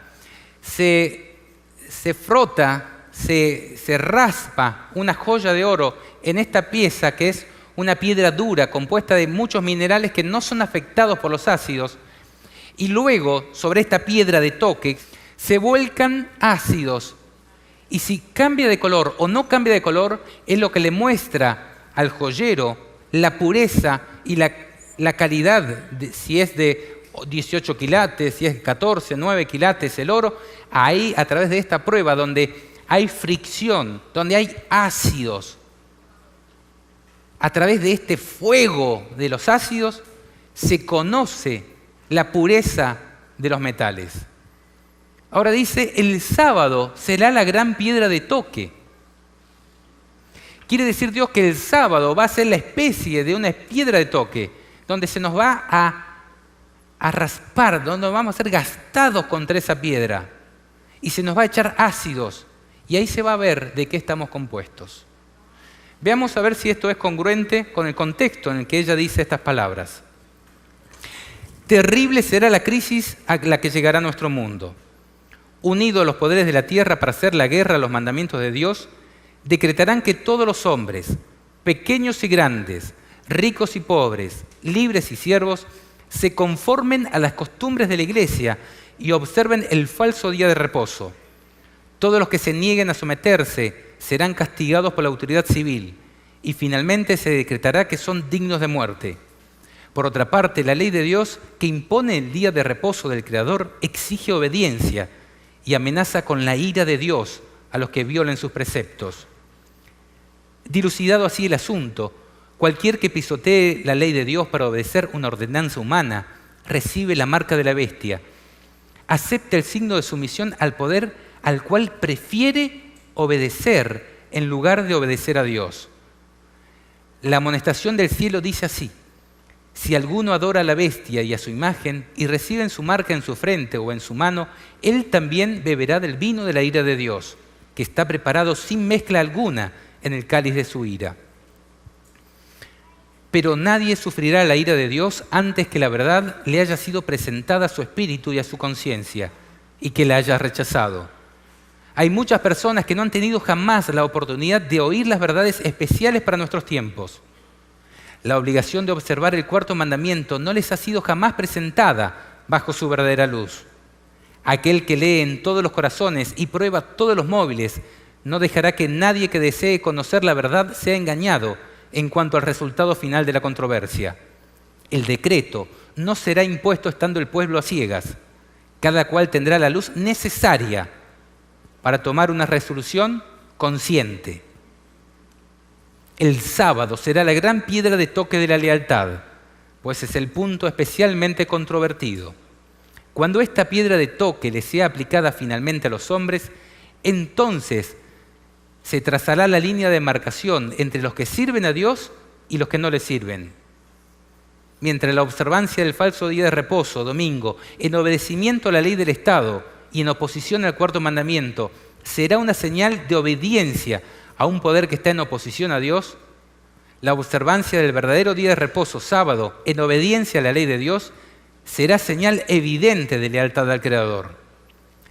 Se frota, se raspa una joya de oro en esta pieza, que es una piedra dura compuesta de muchos minerales que no son afectados por los ácidos, y luego sobre esta piedra de toque se vuelcan ácidos, y si cambia de color o no cambia de color es lo que le muestra al joyero la pureza y la calidad, si es de 18 quilates, si es 14, 9 quilates el oro. Ahí, a través de esta prueba donde hay fricción, donde hay ácidos, a través de este fuego de los ácidos se conoce la pureza de los metales. Ahora dice: el sábado será la gran piedra de toque. Quiere decir Dios que el sábado va a ser la especie de una piedra de toque, donde se nos va a raspar, donde vamos a ser gastados contra esa piedra, y se nos va a echar ácidos, y ahí se va a ver de qué estamos compuestos. Veamos a ver si esto es congruente con el contexto en el que ella dice estas palabras. Terrible será la crisis a la que llegará nuestro mundo. Unidos a los poderes de la tierra para hacer la guerra a los mandamientos de Dios, decretarán que todos los hombres, pequeños y grandes, ricos y pobres, libres y siervos, se conformen a las costumbres de la Iglesia y observen el falso día de reposo. Todos los que se nieguen a someterse serán castigados por la autoridad civil y finalmente se decretará que son dignos de muerte. Por otra parte, la ley de Dios que impone el día de reposo del Creador exige obediencia y amenaza con la ira de Dios a los que violen sus preceptos. Dilucidado así el asunto, cualquier que pisotee la ley de Dios para obedecer una ordenanza humana recibe la marca de la bestia. Acepta el signo de sumisión al poder al cual prefiere obedecer en lugar de obedecer a Dios. La amonestación del cielo dice así: si alguno adora a la bestia y a su imagen y recibe en su marca en su frente o en su mano, él también beberá del vino de la ira de Dios, que está preparado sin mezcla alguna en el cáliz de su ira. Pero nadie sufrirá la ira de Dios antes que la verdad le haya sido presentada a su espíritu y a su conciencia, y que la haya rechazado. Hay muchas personas que no han tenido jamás la oportunidad de oír las verdades especiales para nuestros tiempos. La obligación de observar el cuarto mandamiento no les ha sido jamás presentada bajo su verdadera luz. Aquel que lee en todos los corazones y prueba todos los móviles no dejará que nadie que desee conocer la verdad sea engañado en cuanto al resultado final de la controversia. El decreto no será impuesto estando el pueblo a ciegas. Cada cual tendrá la luz necesaria para tomar una resolución consciente. El sábado será la gran piedra de toque de la lealtad, pues es el punto especialmente controvertido. Cuando esta piedra de toque le sea aplicada finalmente a los hombres, entonces se trazará la línea de demarcación entre los que sirven a Dios y los que no le sirven. Mientras la observancia del falso día de reposo, domingo, en obedecimiento a la ley del Estado y en oposición al cuarto mandamiento, será una señal de obediencia a un poder que está en oposición a Dios, la observancia del verdadero día de reposo, sábado, en obediencia a la ley de Dios, será señal evidente de lealtad al Creador.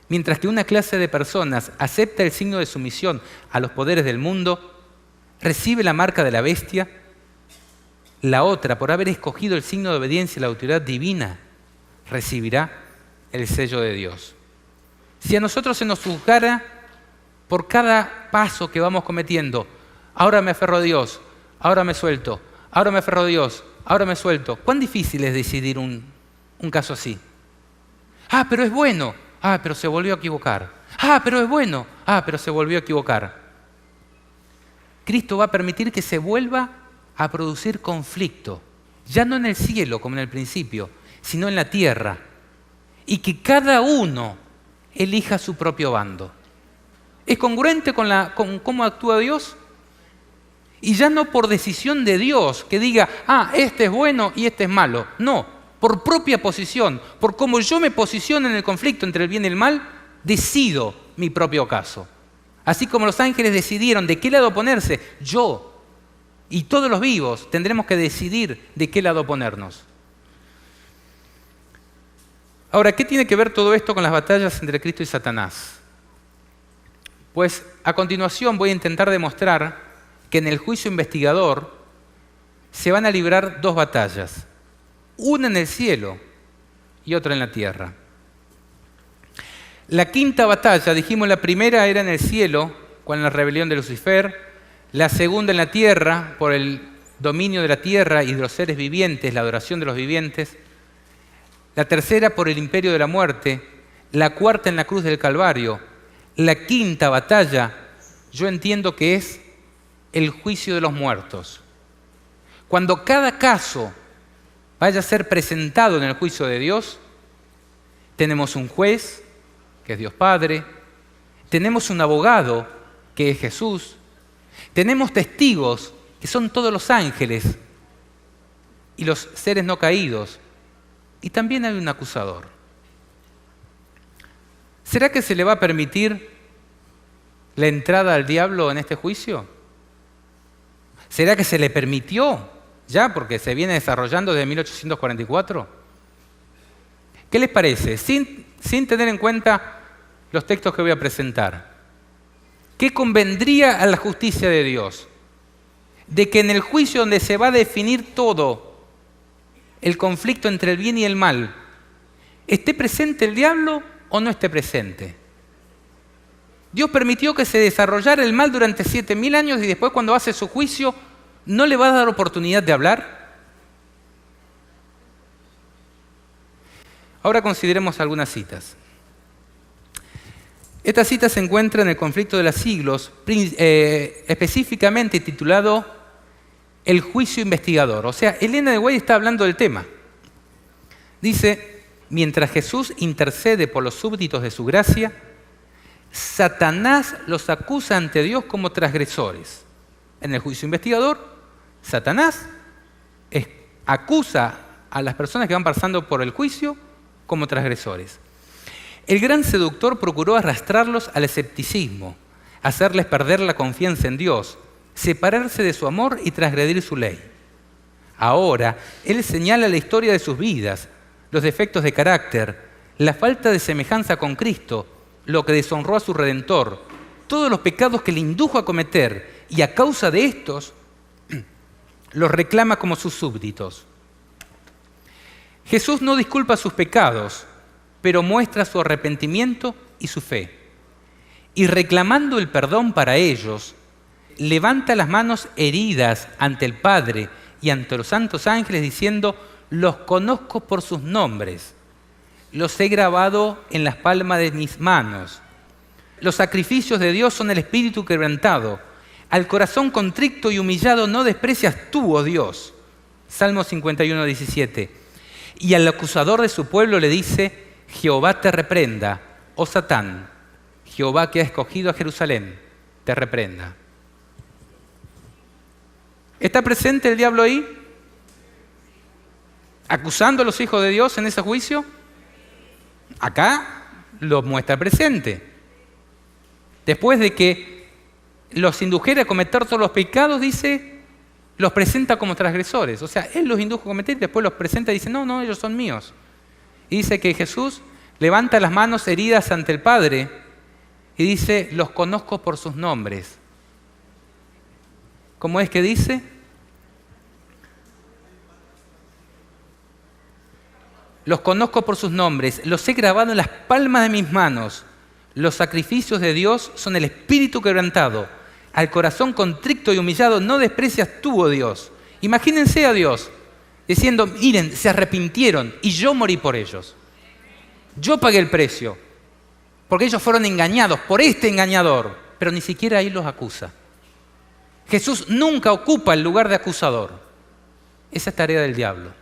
Mientras que una clase de personas acepta el signo de sumisión a los poderes del mundo, recibe la marca de la bestia, la otra, por haber escogido el signo de obediencia a la autoridad divina, recibirá el sello de Dios. Si a nosotros se nos juzgara por cada paso que vamos cometiendo, ahora me aferro a Dios, ahora me suelto, ahora me aferro a Dios, ahora me suelto, ¿cuán difícil es decidir un caso así? Ah, pero es bueno. Ah, pero se volvió a equivocar. Ah, pero es bueno. Ah, pero se volvió a equivocar. Cristo va a permitir que se vuelva a producir conflicto, ya no en el cielo como en el principio, sino en la tierra, y que cada uno elija su propio bando. ¿Es congruente con cómo actúa Dios? Y ya no por decisión de Dios, que diga, este es bueno y este es malo. No, por propia posición, por cómo yo me posiciono en el conflicto entre el bien y el mal, decido mi propio caso. Así como los ángeles decidieron de qué lado ponerse, yo y todos los vivos tendremos que decidir de qué lado ponernos. Ahora, ¿qué tiene que ver todo esto con las batallas entre Cristo y Satanás? Pues a continuación voy a intentar demostrar que en el juicio investigador se van a librar dos batallas, una en el cielo y otra en la tierra. La quinta batalla, dijimos, la primera era en el cielo, con la rebelión de Lucifer, la segunda en la tierra, por el dominio de la tierra y de los seres vivientes, la adoración de los vivientes, la tercera por el imperio de la muerte, la cuarta en la cruz del Calvario, la quinta batalla, yo entiendo que es el juicio de los muertos. Cuando cada caso vaya a ser presentado en el juicio de Dios, tenemos un juez, que es Dios Padre, tenemos un abogado, que es Jesús, tenemos testigos, que son todos los ángeles y los seres no caídos, y también hay un acusador. ¿Será que se le va a permitir la entrada al diablo en este juicio? ¿Será que se le permitió ya, porque se viene desarrollando desde 1844? ¿Qué les parece? Sin tener en cuenta los textos que voy a presentar, ¿qué convendría a la justicia de Dios? De que en el juicio donde se va a definir todo el conflicto entre el bien y el mal, ¿Esté presente el diablo o no esté presente? Dios permitió que se desarrollara el mal durante 7.000 años y después, cuando hace su juicio, ¿no le va a dar oportunidad de hablar? Ahora consideremos algunas citas. Esta cita se encuentra en el Conflicto de los Siglos, específicamente titulado El juicio investigador. O sea, Elena de White está hablando del tema. Dice: mientras Jesús intercede por los súbditos de su gracia, Satanás los acusa ante Dios como transgresores. En el juicio investigador, Satanás acusa a las personas que van pasando por el juicio como transgresores. El gran seductor procuró arrastrarlos al escepticismo, hacerles perder la confianza en Dios, separarse de su amor y transgredir su ley. Ahora, él señala la historia de sus vidas, los defectos de carácter, la falta de semejanza con Cristo, lo que deshonró a su Redentor, todos los pecados que le indujo a cometer, y a causa de estos, los reclama como sus súbditos. Jesús no disculpa sus pecados, pero muestra su arrepentimiento y su fe. Y reclamando el perdón para ellos, levanta las manos heridas ante el Padre y ante los santos ángeles, diciendo: los conozco por sus nombres, los he grabado en las palmas de mis manos. Los sacrificios de Dios son el espíritu quebrantado. Al corazón contrito y humillado no desprecias tú, oh Dios. Salmo 51, 17. Y al acusador de su pueblo le dice: Jehová te reprenda, oh Satán. Jehová, que ha escogido a Jerusalén, te reprenda. ¿Está presente el diablo ahí? ¿Acusando a los hijos de Dios en ese juicio? Acá lo muestra presente. Después de que los indujera a cometer todos los pecados, dice, los presenta como transgresores. O sea, él los indujo a cometer y después los presenta y dice: no, ellos son míos. Y dice que Jesús levanta las manos heridas ante el Padre y dice: los conozco por sus nombres. ¿Cómo es que dice? Los conozco por sus nombres, los he grabado en las palmas de mis manos. Los sacrificios de Dios son el espíritu quebrantado. Al corazón contrito y humillado no desprecias tú, oh Dios. Imagínense a Dios diciendo: miren, se arrepintieron y yo morí por ellos. Yo pagué el precio, porque ellos fueron engañados por este engañador, pero ni siquiera ahí los acusa. Jesús nunca ocupa el lugar de acusador. Esa es tarea del diablo.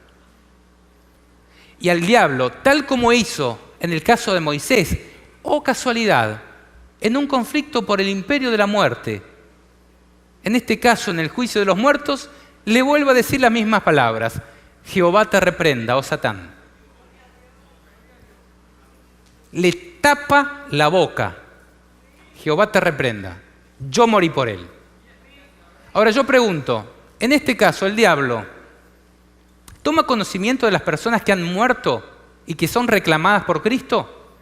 Y al diablo, tal como hizo en el caso de Moisés, oh casualidad, en un conflicto por el imperio de la muerte, en este caso en el juicio de los muertos, le vuelve a decir las mismas palabras: Jehová te reprenda, oh Satán. Le tapa la boca. Jehová te reprenda. Yo morí por él. Ahora yo pregunto, en este caso el diablo ¿toma conocimiento de las personas que han muerto y que son reclamadas por Cristo?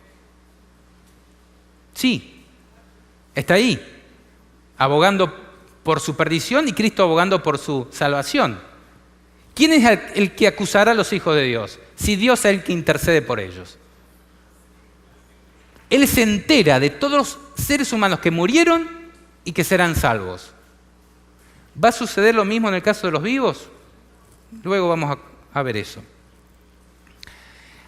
Sí, está ahí, abogando por su perdición y Cristo abogando por su salvación. ¿Quién es el que acusará a los hijos de Dios? Si Dios es el que intercede por ellos. Él se entera de todos los seres humanos que murieron y que serán salvos. ¿Va a suceder lo mismo en el caso de los vivos? Luego vamos a ver eso.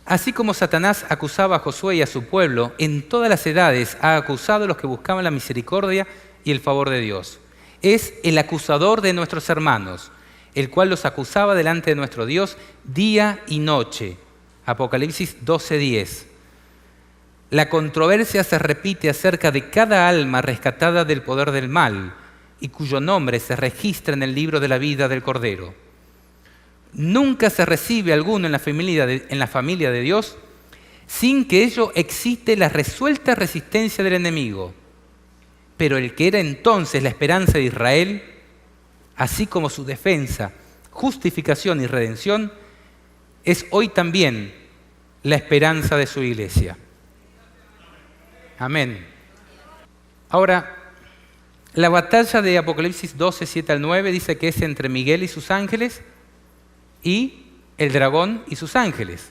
Así como Satanás acusaba a Josué y a su pueblo, en todas las edades ha acusado a los que buscaban la misericordia y el favor de Dios. Es el acusador de nuestros hermanos, el cual los acusaba delante de nuestro Dios día y noche. Apocalipsis 12:10. La controversia se repite acerca de cada alma rescatada del poder del mal y cuyo nombre se registra en el libro de la vida del Cordero. Nunca se recibe alguno en la familia de Dios sin que ello excite la resuelta resistencia del enemigo. Pero el que era entonces la esperanza de Israel, así como su defensa, justificación y redención, es hoy también la esperanza de su iglesia. Amén. Ahora, la batalla de Apocalipsis 12, 7 al 9 dice que es entre Miguel y sus ángeles y el dragón y sus ángeles.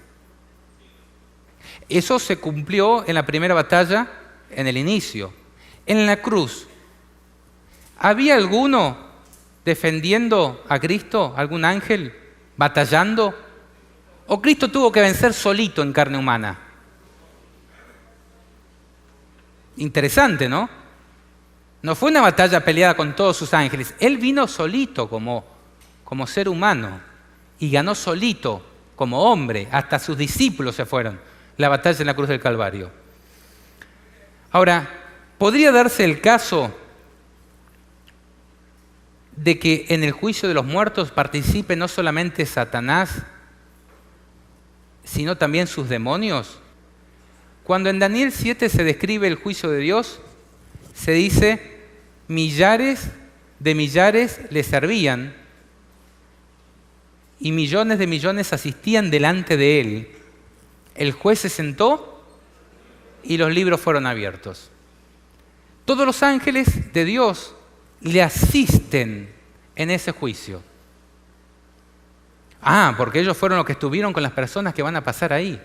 Eso se cumplió en la primera batalla, en el inicio. En la cruz, ¿había alguno defendiendo a Cristo? ¿Algún ángel batallando? ¿O Cristo tuvo que vencer solito en carne humana? Interesante, ¿no? No fue una batalla peleada con todos sus ángeles. Él vino solito como ser humano y ganó solito como hombre. Hasta sus discípulos se fueron. La batalla en la cruz del Calvario. Ahora, ¿podría darse el caso de que en el juicio de los muertos participe no solamente Satanás, sino también sus demonios? Cuando en Daniel 7 se describe el juicio de Dios, se dice, millares de millares le servían y millones de millones asistían delante de él. El juez se sentó y los libros fueron abiertos. Todos los ángeles de Dios le asisten en ese juicio. Porque ellos fueron los que estuvieron con las personas que van a pasar ahí.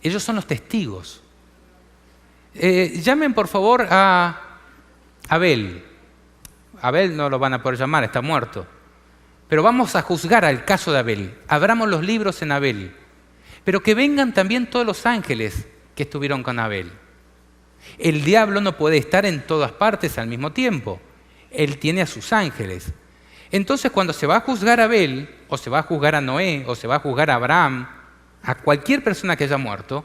Ellos son los testigos. Llamen por favor a Abel. Abel no lo van a poder llamar, está muerto. Pero vamos a juzgar al caso de Abel. Abramos los libros en Abel. Pero que vengan también todos los ángeles que estuvieron con Abel. El diablo no puede estar en todas partes al mismo tiempo. Él tiene a sus ángeles. Entonces, cuando se va a juzgar a Abel, o se va a juzgar a Noé, o se va a juzgar a Abraham, a cualquier persona que haya muerto,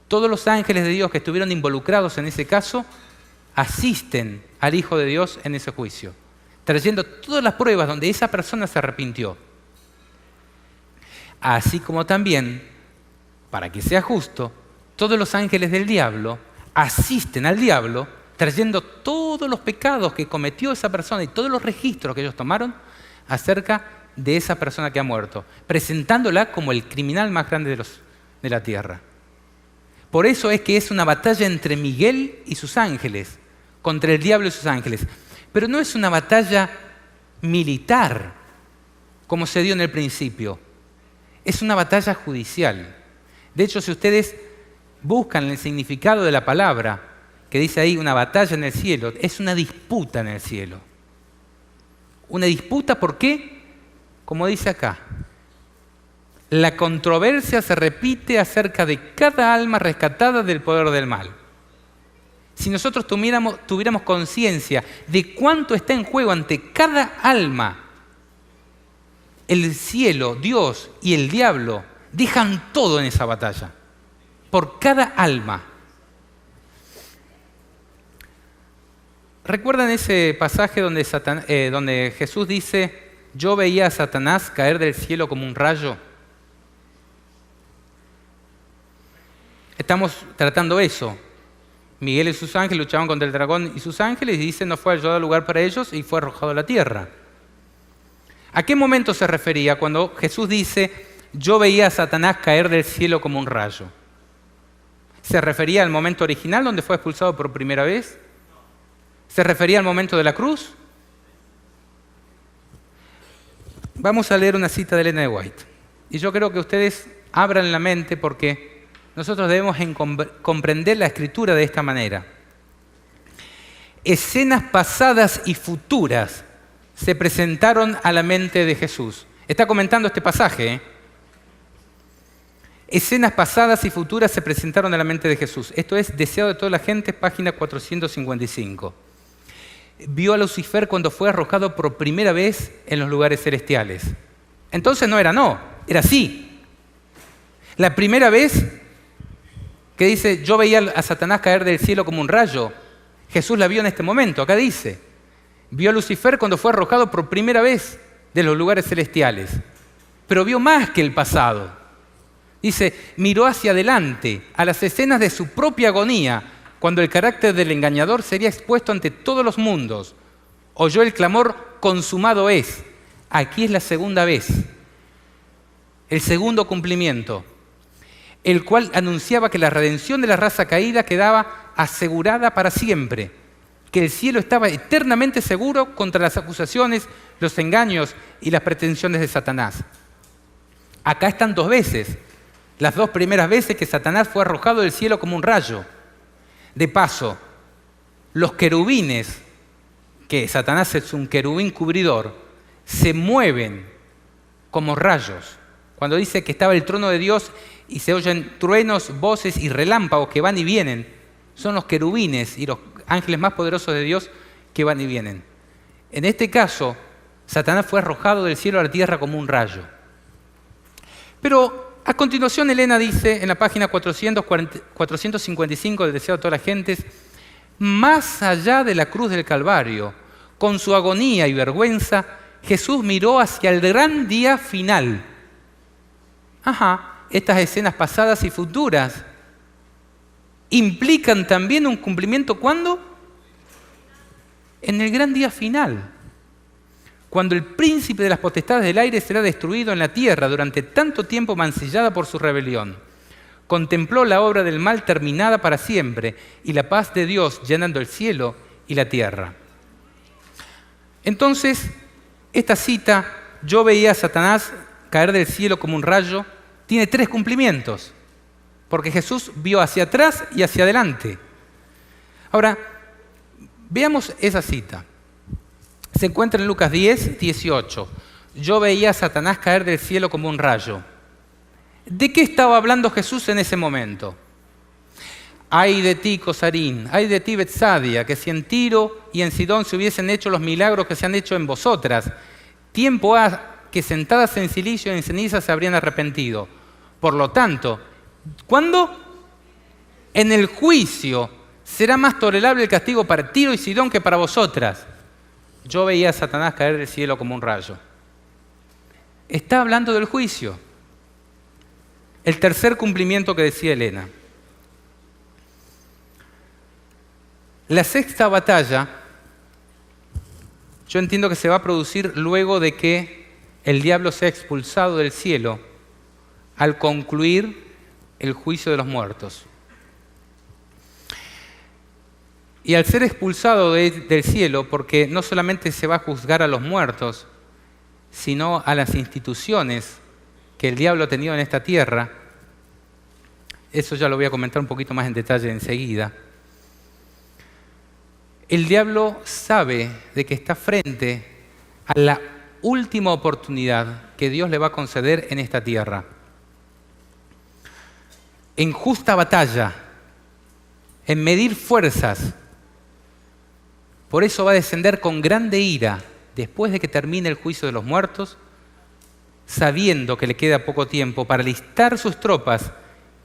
todos los ángeles de Dios que estuvieron involucrados en ese caso asisten al Hijo de Dios en ese juicio, trayendo todas las pruebas donde esa persona se arrepintió. Así como también, para que sea justo, todos los ángeles del diablo asisten al diablo trayendo todos los pecados que cometió esa persona y todos los registros que ellos tomaron acerca de esa persona que ha muerto, presentándola como el criminal más grande de la tierra. Por eso es que es una batalla entre Miguel y sus ángeles, contra el diablo y sus ángeles. Pero no es una batalla militar, como se dio en el principio. Es una batalla judicial. De hecho, si ustedes buscan el significado de la palabra, que dice ahí una batalla en el cielo, es una disputa en el cielo. Una disputa, ¿por qué? Como dice acá, la controversia se repite acerca de cada alma rescatada del poder del mal. Si nosotros tuviéramos conciencia de cuánto está en juego ante cada alma, el cielo, Dios y el diablo dejan todo en esa batalla, por cada alma. ¿Recuerdan ese pasaje donde Jesús dice, yo veía a Satanás caer del cielo como un rayo? Estamos tratando eso. Miguel y sus ángeles luchaban contra el dragón y sus ángeles y dice, no fue hallado lugar para ellos y fue arrojado a la tierra. ¿A qué momento se refería cuando Jesús dice, yo veía a Satanás caer del cielo como un rayo? ¿Se refería al momento original donde fue expulsado por primera vez? ¿Se refería al momento de la cruz? Vamos a leer una cita de Elena de White. Y yo creo que ustedes abran la mente porque nosotros debemos comprender la Escritura de esta manera. Escenas pasadas y futuras se presentaron a la mente de Jesús. Está comentando este pasaje, ¿eh? Escenas pasadas y futuras se presentaron a la mente de Jesús. Esto es Deseado de toda la gente, página 455. Vio a Lucifer cuando fue arrojado por primera vez en los lugares celestiales. Entonces no era sí. La primera vez que dice, yo veía a Satanás caer del cielo como un rayo, Jesús la vio en este momento, acá dice. Vio a Lucifer cuando fue arrojado por primera vez de los lugares celestiales. Pero vio más que el pasado. Dice, miró hacia adelante, a las escenas de su propia agonía, cuando el carácter del engañador sería expuesto ante todos los mundos. Oyó el clamor, consumado es. Aquí es la segunda vez, el segundo cumplimiento, el cual anunciaba que la redención de la raza caída quedaba asegurada para siempre, que el cielo estaba eternamente seguro contra las acusaciones, los engaños y las pretensiones de Satanás. Acá están dos veces. las 2 primeras veces que Satanás fue arrojado del cielo como un rayo. De paso, los querubines, que Satanás es un querubín cubridor, se mueven como rayos. Cuando dice que estaba el trono de Dios y se oyen truenos, voces y relámpagos que van y vienen, son los querubines y los ángeles más poderosos de Dios que van y vienen. En este caso, Satanás fue arrojado del cielo a la tierra como un rayo. Pero a continuación Elena dice en la página 455 del Deseo de todas las gentes, más allá de la cruz del Calvario, con su agonía y vergüenza, Jesús miró hacia el gran día final. Estas escenas pasadas y futuras implican también un cumplimiento, ¿cuándo? En el gran día final, cuando el príncipe de las potestades del aire será destruido en la tierra durante tanto tiempo mancillada por su rebelión. Contempló la obra del mal terminada para siempre y la paz de Dios llenando el cielo y la tierra. Entonces, esta cita, yo veía a Satanás caer del cielo como un rayo, tiene 3 cumplimientos, porque Jesús vio hacia atrás y hacia adelante. Ahora, veamos esa cita. Se encuentra en Lucas 10, 18. Yo veía a Satanás caer del cielo como un rayo. ¿De qué estaba hablando Jesús en ese momento? Ay de ti, Cosarín, ay de ti, Betsadia, que si en Tiro y en Sidón se hubiesen hecho los milagros que se han hecho en vosotras, tiempo ha que sentadas en silicio y en ceniza se habrían arrepentido. Por lo tanto, ¿cuándo? En el juicio será más tolerable el castigo para Tiro y Sidón que para vosotras. Yo veía a Satanás caer del cielo como un rayo. Está hablando del juicio. El tercer cumplimiento que decía Elena. La sexta batalla, yo entiendo que se va a producir luego de que el diablo sea expulsado del cielo al concluir el juicio de los muertos. Y al ser expulsado del cielo, porque no solamente se va a juzgar a los muertos, sino a las instituciones que el diablo ha tenido en esta tierra, eso ya lo voy a comentar un poquito más en detalle enseguida. El diablo sabe de que está frente a la última oportunidad que Dios le va a conceder en esta tierra. En justa batalla, en medir fuerzas. Por eso va a descender con grande ira después de que termine el juicio de los muertos, sabiendo que le queda poco tiempo para alistar sus tropas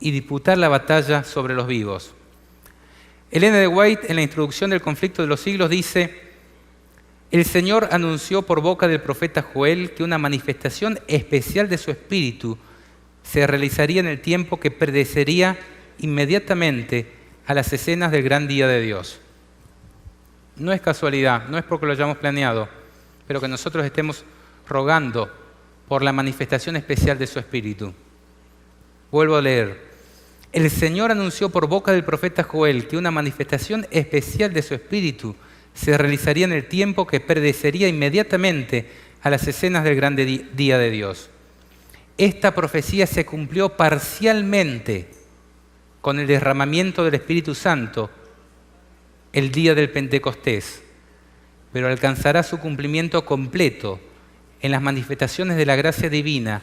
y disputar la batalla sobre los vivos. Elena de White, en la introducción del conflicto de los siglos, dice: el Señor anunció por boca del profeta Joel que una manifestación especial de su espíritu se realizaría en el tiempo que predecería inmediatamente a las escenas del gran día de Dios. No es casualidad, no es porque lo hayamos planeado, pero que nosotros estemos rogando por la manifestación especial de su espíritu. Vuelvo a leer. El Señor anunció por boca del profeta Joel que una manifestación especial de su espíritu se realizaría en el tiempo que predecería inmediatamente a las escenas del gran día de Dios. Esta profecía se cumplió parcialmente con el derramamiento del Espíritu Santo el día del Pentecostés, pero alcanzará su cumplimiento completo en las manifestaciones de la gracia divina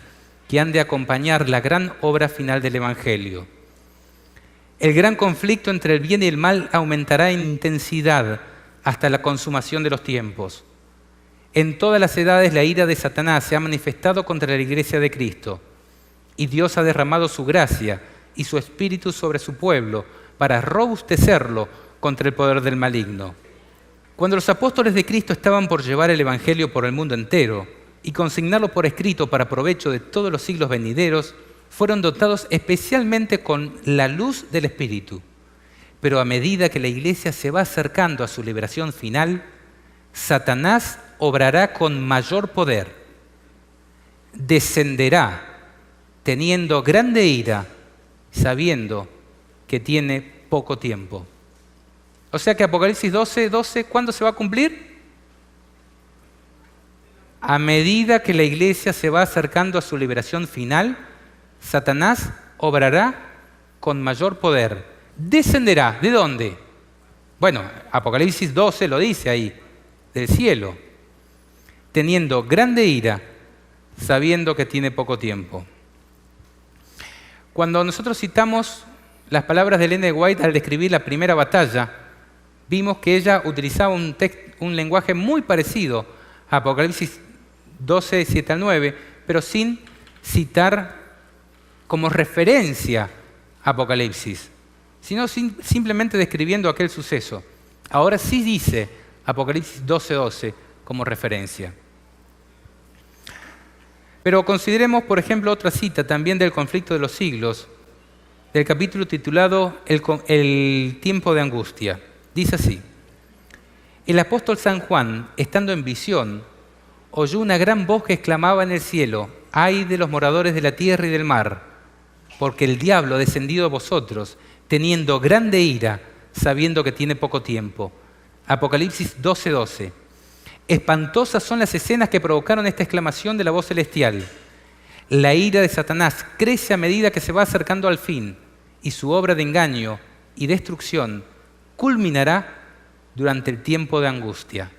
que han de acompañar la gran obra final del Evangelio. El gran conflicto entre el bien y el mal aumentará en intensidad hasta la consumación de los tiempos. En todas las edades la ira de Satanás se ha manifestado contra la Iglesia de Cristo, y Dios ha derramado su gracia y su espíritu sobre su pueblo para robustecerlo contra el poder del maligno. Cuando los apóstoles de Cristo estaban por llevar el Evangelio por el mundo entero y consignarlo por escrito para provecho de todos los siglos venideros, fueron dotados especialmente con la luz del Espíritu. Pero a medida que la Iglesia se va acercando a su liberación final, Satanás obrará con mayor poder, descenderá teniendo grande ira, sabiendo que tiene poco tiempo. O sea que Apocalipsis 12, ¿cuándo se va a cumplir? A medida que la Iglesia se va acercando a su liberación final, Satanás obrará con mayor poder. Descenderá. ¿De dónde? Bueno, Apocalipsis 12 lo dice ahí, del cielo, teniendo grande ira, sabiendo que tiene poco tiempo. Cuando nosotros citamos las palabras de Ellen G. White al describir la primera batalla, vimos que ella utilizaba un lenguaje muy parecido a Apocalipsis 12, 7 al 9, pero sin citar como referencia Apocalipsis, sino simplemente describiendo aquel suceso. Ahora sí dice Apocalipsis 12, 12 como referencia. Pero consideremos, por ejemplo, otra cita también del conflicto de los siglos, del capítulo titulado El tiempo de angustia. Dice así: el apóstol San Juan, estando en visión, oyó una gran voz que exclamaba en el cielo: ¡ay de los moradores de la tierra y del mar! Porque el diablo ha descendido a vosotros, teniendo grande ira, sabiendo que tiene poco tiempo. Apocalipsis 12, 12. Espantosas son las escenas que provocaron esta exclamación de la voz celestial. La ira de Satanás crece a medida que se va acercando al fin, y su obra de engaño y destrucción culminará durante el tiempo de angustia.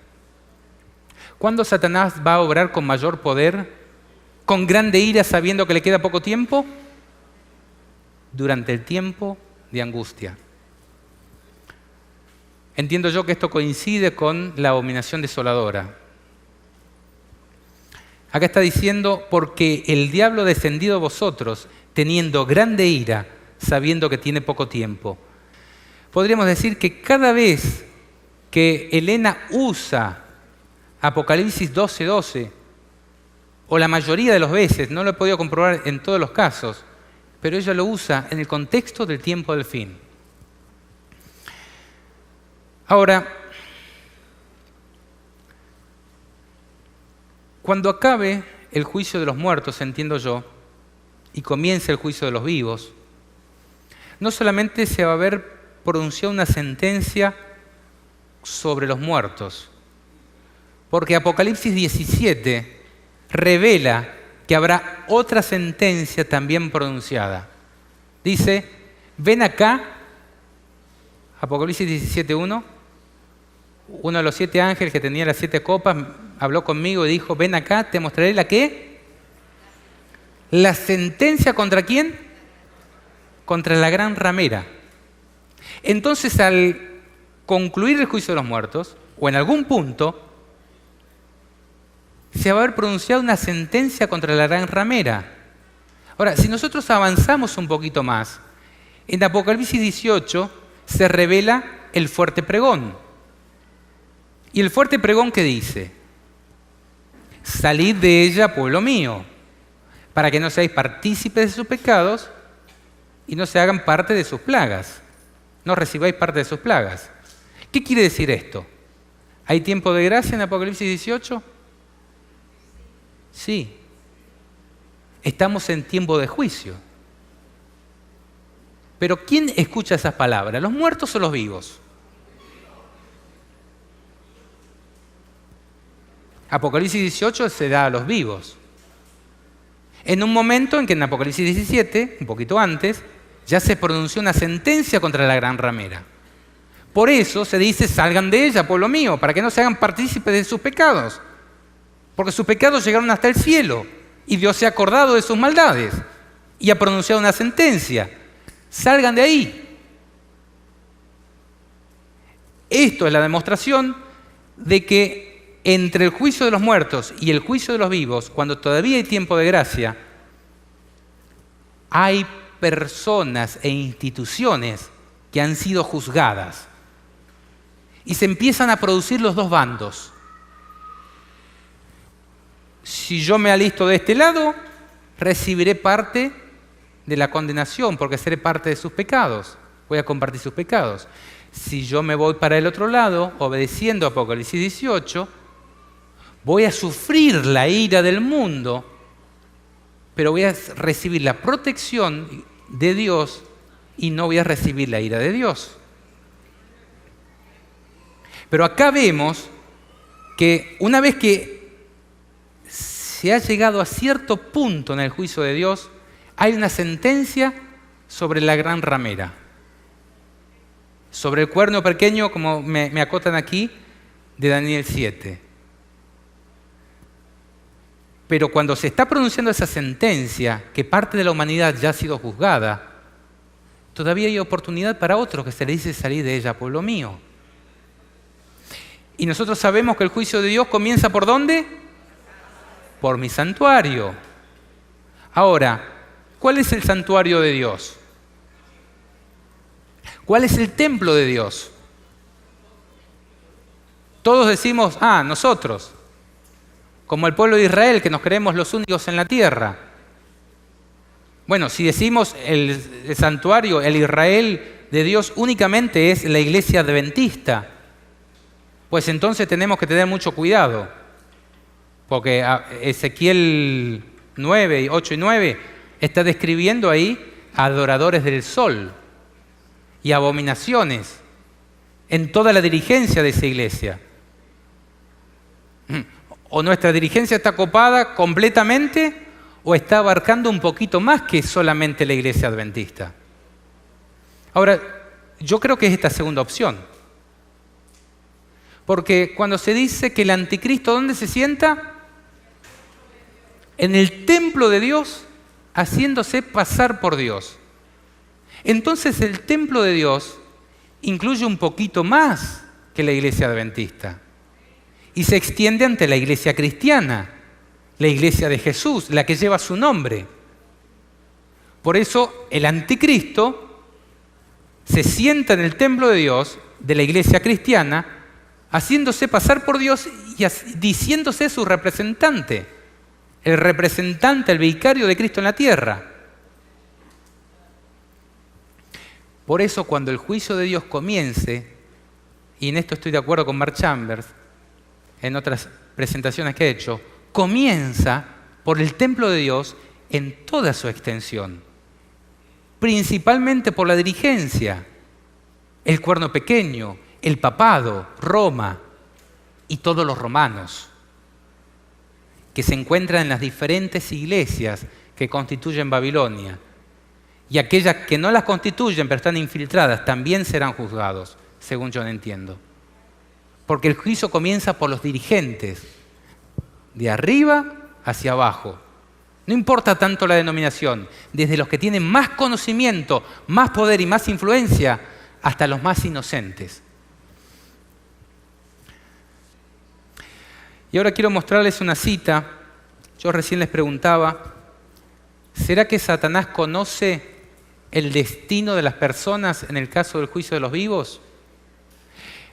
¿Cuándo Satanás va a obrar con mayor poder, con grande ira, sabiendo que le queda poco tiempo? Durante el tiempo de angustia. Entiendo yo que esto coincide con la abominación desoladora. Acá está diciendo: porque el diablo ha descendido a vosotros, teniendo grande ira, sabiendo que tiene poco tiempo. Podríamos decir que cada vez que Elena usa Apocalipsis 12, 12, o la mayoría de las veces, no lo he podido comprobar en todos los casos, pero ella lo usa en el contexto del tiempo del fin. Ahora, cuando acabe el juicio de los muertos, entiendo yo, y comience el juicio de los vivos, no solamente se va a ver pronunciada una sentencia sobre los muertos, porque Apocalipsis 17 revela que habrá otra sentencia también pronunciada. Dice: ven acá, Apocalipsis 17:1, uno de los 7 ángeles que tenía las 7 copas habló conmigo y dijo: ven acá, te mostraré la ¿qué? La sentencia ¿contra quién? Contra la gran ramera. Entonces, al concluir el juicio de los muertos, o en algún punto, se va a haber pronunciado una sentencia contra la gran ramera. Ahora, si nosotros avanzamos un poquito más, en Apocalipsis 18 se revela el fuerte pregón. ¿Y el fuerte pregón qué dice? Salid de ella, pueblo mío, para que no seáis partícipes de sus pecados y no se hagan parte de sus plagas. No recibáis parte de sus plagas. ¿Qué quiere decir esto? ¿Hay tiempo de gracia en Apocalipsis 18? Sí. Estamos en tiempo de juicio. Pero ¿quién escucha esas palabras? ¿Los muertos o los vivos? Apocalipsis 18 se da a los vivos. En un momento en que en Apocalipsis 17, un poquito antes, ya se pronunció una sentencia contra la gran ramera. Por eso se dice: salgan de ella, pueblo mío, para que no se hagan partícipes de sus pecados. Porque sus pecados llegaron hasta el cielo y Dios se ha acordado de sus maldades y ha pronunciado una sentencia. Salgan de ahí. Esto es la demostración de que entre el juicio de los muertos y el juicio de los vivos, cuando todavía hay tiempo de gracia, hay personas e instituciones que han sido juzgadas. Y se empiezan a producir los dos bandos. Si yo me alisto de este lado, recibiré parte de la condenación, porque seré parte de sus pecados. Voy a compartir sus pecados. Si yo me voy para el otro lado, obedeciendo a Apocalipsis 18, voy a sufrir la ira del mundo, pero voy a recibir la protección de Dios y no voy a recibir la ira de Dios. Pero acá vemos que una vez que se ha llegado a cierto punto en el juicio de Dios, hay una sentencia sobre la gran ramera. Sobre el cuerno pequeño, como me acotan aquí, de Daniel 7. Pero cuando se está pronunciando esa sentencia, que parte de la humanidad ya ha sido juzgada, todavía hay oportunidad para otros que se le dice salir de ella, pueblo mío. Y nosotros sabemos que el juicio de Dios comienza ¿por dónde? Por mi santuario. Ahora, ¿cuál es el santuario de Dios? ¿Cuál es el templo de Dios? Todos decimos, nosotros, como el pueblo de Israel, que nos creemos los únicos en la tierra. Bueno, si decimos el santuario, el Israel de Dios únicamente es la iglesia adventista, pues entonces tenemos que tener mucho cuidado, porque Ezequiel 9, 8 y 9 está describiendo ahí a adoradores del sol y abominaciones en toda la dirigencia de esa iglesia. O nuestra dirigencia está copada completamente o está abarcando un poquito más que solamente la iglesia adventista. Ahora, yo creo que es esta segunda opción. Porque cuando se dice que el anticristo, ¿dónde se sienta? En el templo de Dios, haciéndose pasar por Dios. Entonces el templo de Dios incluye un poquito más que la iglesia adventista. Y se extiende ante la iglesia cristiana, la iglesia de Jesús, la que lleva su nombre. Por eso el anticristo se sienta en el templo de Dios, de la iglesia cristiana, haciéndose pasar por Dios y diciéndose su representante, el representante, el vicario de Cristo en la tierra. Por eso cuando el juicio de Dios comience, y en esto estoy de acuerdo con Mark Chambers, en otras presentaciones que he hecho, comienza por el templo de Dios en toda su extensión, principalmente por la dirigencia, el cuerno pequeño, el papado, Roma y todos los romanos, que se encuentran en las diferentes iglesias que constituyen Babilonia. Y aquellas que no las constituyen pero están infiltradas también serán juzgados, según yo entiendo. Porque el juicio comienza por los dirigentes, de arriba hacia abajo. No importa tanto la denominación, desde los que tienen más conocimiento, más poder y más influencia, hasta los más inocentes. Y ahora quiero mostrarles una cita. Yo recién les preguntaba, ¿será que Satanás conoce el destino de las personas en el caso del juicio de los vivos?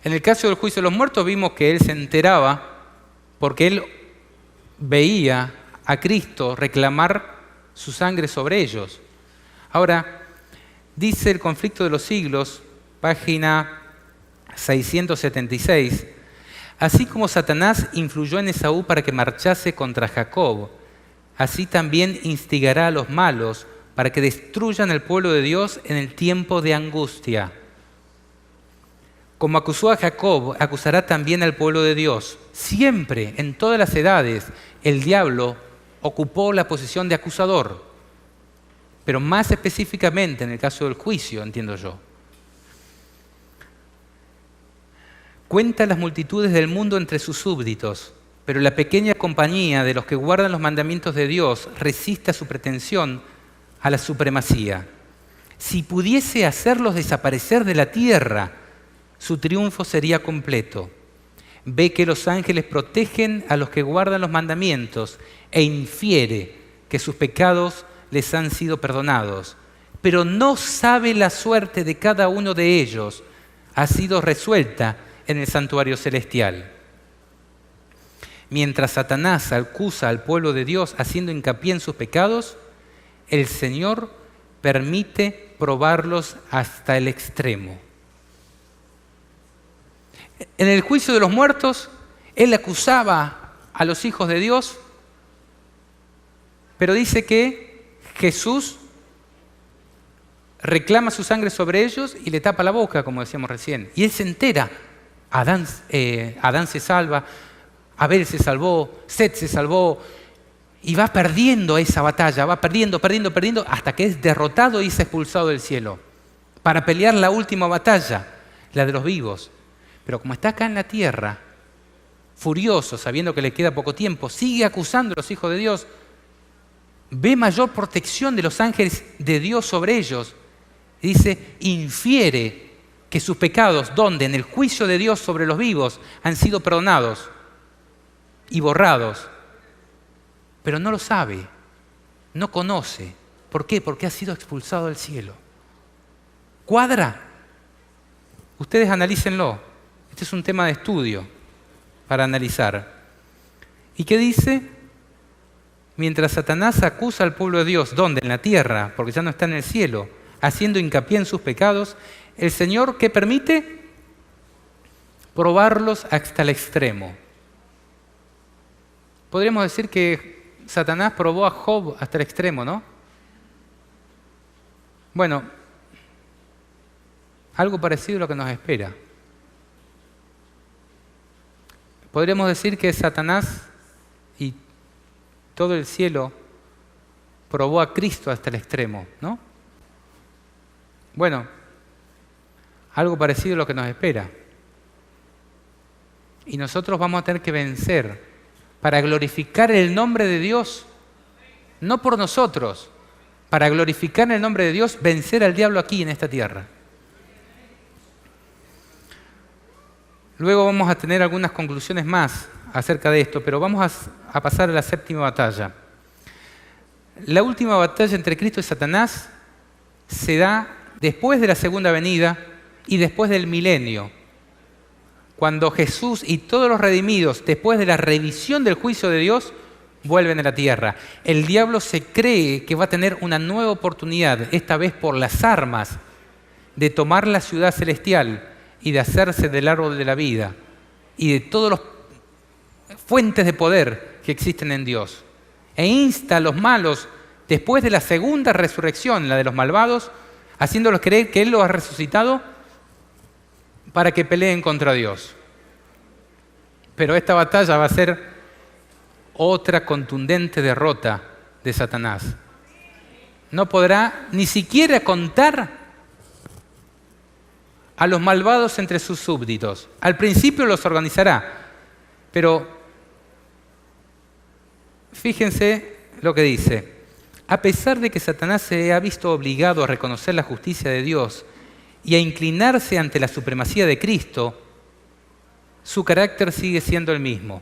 En el caso del juicio de los muertos vimos que él se enteraba porque él veía a Cristo reclamar su sangre sobre ellos. Ahora, dice el Conflicto de los Siglos, página 676, así como Satanás influyó en Esaú para que marchase contra Jacob, así también instigará a los malos para que destruyan el pueblo de Dios en el tiempo de angustia. Como acusó a Jacob, acusará también al pueblo de Dios. Siempre, en todas las edades, el diablo ocupó la posición de acusador, pero más específicamente en el caso del juicio, entiendo yo. Cuenta las multitudes del mundo entre sus súbditos, pero la pequeña compañía de los que guardan los mandamientos de Dios resiste a su pretensión a la supremacía. Si pudiese hacerlos desaparecer de la tierra, su triunfo sería completo. Ve que los ángeles protegen a los que guardan los mandamientos e infiere que sus pecados les han sido perdonados, pero no sabe la suerte de cada uno de ellos. Ha sido resuelta en el santuario celestial. Mientras Satanás acusa al pueblo de Dios haciendo hincapié en sus pecados, el Señor permite probarlos hasta el extremo. En el juicio de los muertos, Él acusaba a los hijos de Dios, pero dice que Jesús reclama su sangre sobre ellos y le tapa la boca, como decíamos recién. Y Él se entera. Adán se salva, Abel se salvó, Set se salvó, Y va perdiendo esa batalla, va perdiendo, hasta que es derrotado y es expulsado del cielo para pelear la última batalla, la de los vivos. Pero como está acá en la tierra, furioso, sabiendo que le queda poco tiempo, sigue acusando a los hijos de Dios, ve mayor protección de los ángeles de Dios sobre ellos. Y dice, infiere que sus pecados, donde en el juicio de Dios sobre los vivos, han sido perdonados y borrados. Pero no lo sabe, no conoce. ¿Por qué? Porque ha sido expulsado del cielo. ¿Cuadra? Ustedes analícenlo. Este es un tema de estudio para analizar. ¿Y qué dice? Mientras Satanás acusa al pueblo de Dios, ¿dónde? En la tierra, porque ya no está en el cielo, haciendo hincapié en sus pecados, el Señor, ¿qué permite? Probarlos hasta el extremo. Podríamos decir que Satanás probó a Job hasta el extremo, ¿no? Bueno, algo parecido a lo que nos espera. Podríamos decir que Satanás y todo el cielo probó a Cristo hasta el extremo, ¿no? Bueno, algo parecido a lo que nos espera. Y nosotros vamos a tener que vencer para glorificar el nombre de Dios, no por nosotros, para glorificar el nombre de Dios, vencer al diablo aquí en esta tierra. Luego vamos a tener algunas conclusiones más acerca de esto, pero vamos a pasar a la séptima batalla. La última batalla entre Cristo y Satanás se da después de la segunda venida y después del milenio, cuando Jesús y todos los redimidos, después de la revisión del juicio de Dios, vuelven a la tierra. El diablo se cree que va a tener una nueva oportunidad, esta vez por las armas, de tomar la ciudad celestial y de hacerse del árbol de la vida y de todas las fuentes de poder que existen en Dios. E insta a los malos, después de la segunda resurrección, la de los malvados, haciéndolos creer que Él los ha resucitado para que peleen contra Dios. Pero esta batalla va a ser otra contundente derrota de Satanás. No podrá ni siquiera contar a los malvados entre sus súbditos. Al principio los organizará, pero fíjense lo que dice. A pesar de que Satanás se ha visto obligado a reconocer la justicia de Dios y a inclinarse ante la supremacía de Cristo, su carácter sigue siendo el mismo.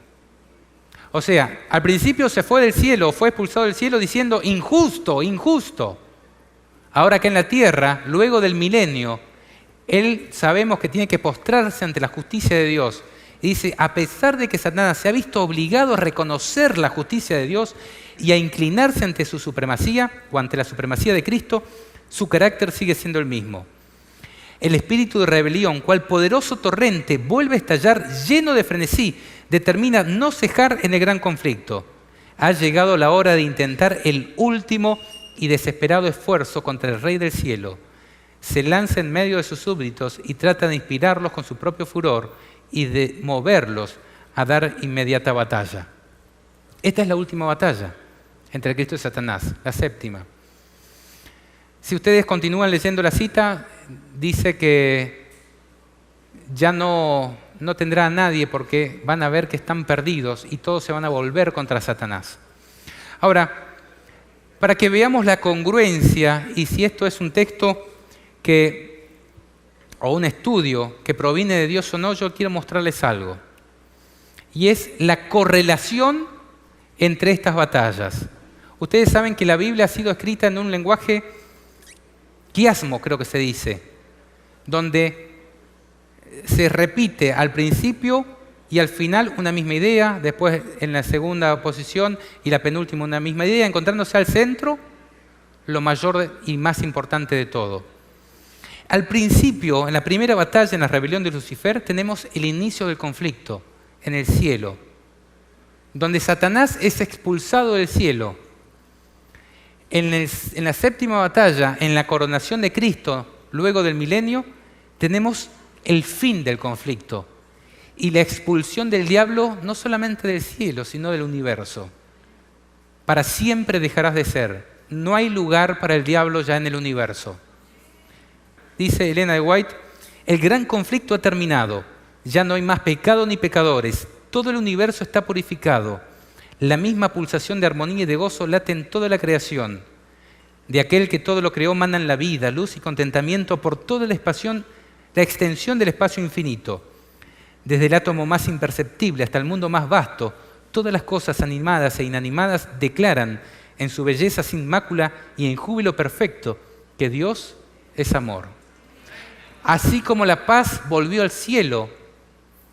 O sea, al principio se fue del cielo, fue expulsado del cielo diciendo injusto, injusto. Ahora que en la tierra, luego del milenio, él sabemos que tiene que postrarse ante la justicia de Dios. Y dice, a pesar de que Satanás se ha visto obligado a reconocer la justicia de Dios y a inclinarse ante su supremacía o ante la supremacía de Cristo, su carácter sigue siendo el mismo. El espíritu de rebelión, cual poderoso torrente, vuelve a estallar lleno de frenesí, determina no cejar en el gran conflicto. Ha llegado la hora de intentar el último y desesperado esfuerzo contra el Rey del Cielo. Se lanza en medio de sus súbditos y trata de inspirarlos con su propio furor y de moverlos a dar inmediata batalla. Esta es la última batalla entre Cristo y Satanás, la séptima. Si ustedes continúan leyendo la cita, dice que ya no tendrá a nadie porque van a ver que están perdidos y todos se van a volver contra Satanás. Ahora, para que veamos la congruencia y si esto es un texto o un estudio que proviene de Dios o no, yo quiero mostrarles algo. Y es la correlación entre estas batallas. Ustedes saben que la Biblia ha sido escrita en un lenguaje quiasmo, creo que se dice, donde se repite al principio y al final una misma idea, después en la segunda posición y la penúltima una misma idea, encontrándose al centro lo mayor y más importante de todo. Al principio, en la primera batalla, en la rebelión de Lucifer, tenemos el inicio del conflicto en el cielo, donde Satanás es expulsado del cielo. En la séptima batalla, en la coronación de Cristo, luego del milenio, tenemos el fin del conflicto y la expulsión del diablo no solamente del cielo, sino del universo, Para siempre dejarás de ser. No hay lugar para el diablo ya en el universo. Dice Elena de White, el gran conflicto ha terminado. Ya no hay más pecado ni pecadores. Todo el universo está purificado. La misma pulsación de armonía y de gozo late en toda la creación. De aquel que todo lo creó manan la vida, luz y contentamiento por toda la extensión del espacio infinito. Desde el átomo más imperceptible hasta el mundo más vasto, todas las cosas animadas e inanimadas declaran en su belleza sin mácula y en júbilo perfecto que Dios es amor. Así como la paz volvió al cielo,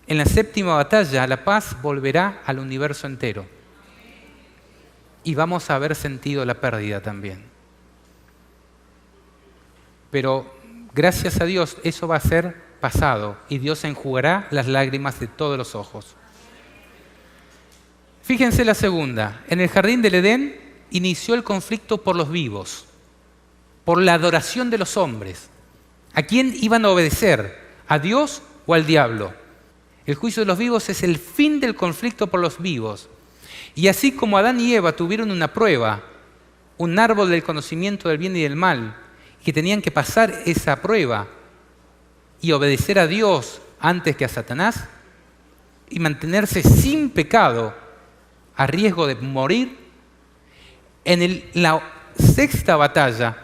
en la séptima batalla la paz volverá al universo entero. Y vamos a haber sentido la pérdida también. Pero gracias a Dios eso va a ser pasado y Dios enjugará las lágrimas de todos los ojos. Fíjense la segunda. En el jardín del Edén inició el conflicto por los vivos, por la adoración de los hombres. ¿A quién iban a obedecer? ¿A Dios o al diablo? El juicio de los vivos es el fin del conflicto por los vivos. Y así como Adán y Eva tuvieron una prueba, un árbol del conocimiento del bien y del mal, que tenían que pasar esa prueba y obedecer a Dios antes que a Satanás y mantenerse sin pecado a riesgo de morir, en la sexta batalla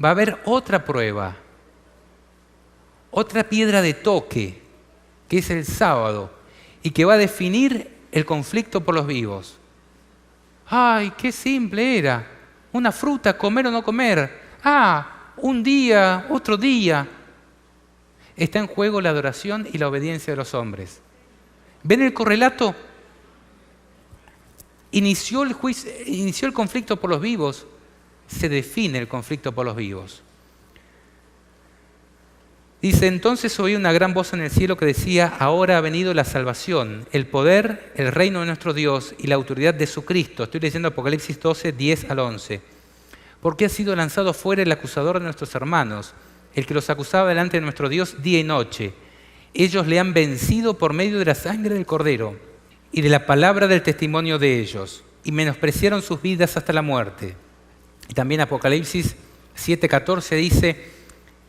va a haber otra prueba, otra piedra de toque, que es el sábado, y que va a definir el conflicto por los vivos. ¡Ay, qué simple era! Una fruta, comer o no comer. Un día, otro día. Está en juego la adoración y la obediencia de los hombres. ¿Ven el correlato? Inició el conflicto por los vivos, se define el conflicto por los vivos. Dice, entonces oí una gran voz en el cielo que decía, ahora ha venido la salvación, el poder, el reino de nuestro Dios y la autoridad de su Cristo. Estoy leyendo Apocalipsis 12, 10 al 11. Porque ha sido lanzado fuera el acusador de nuestros hermanos, el que los acusaba delante de nuestro Dios día y noche. Ellos le han vencido por medio de la sangre del Cordero y de la palabra del testimonio de ellos, y menospreciaron sus vidas hasta la muerte. Y también Apocalipsis 7:14 dice,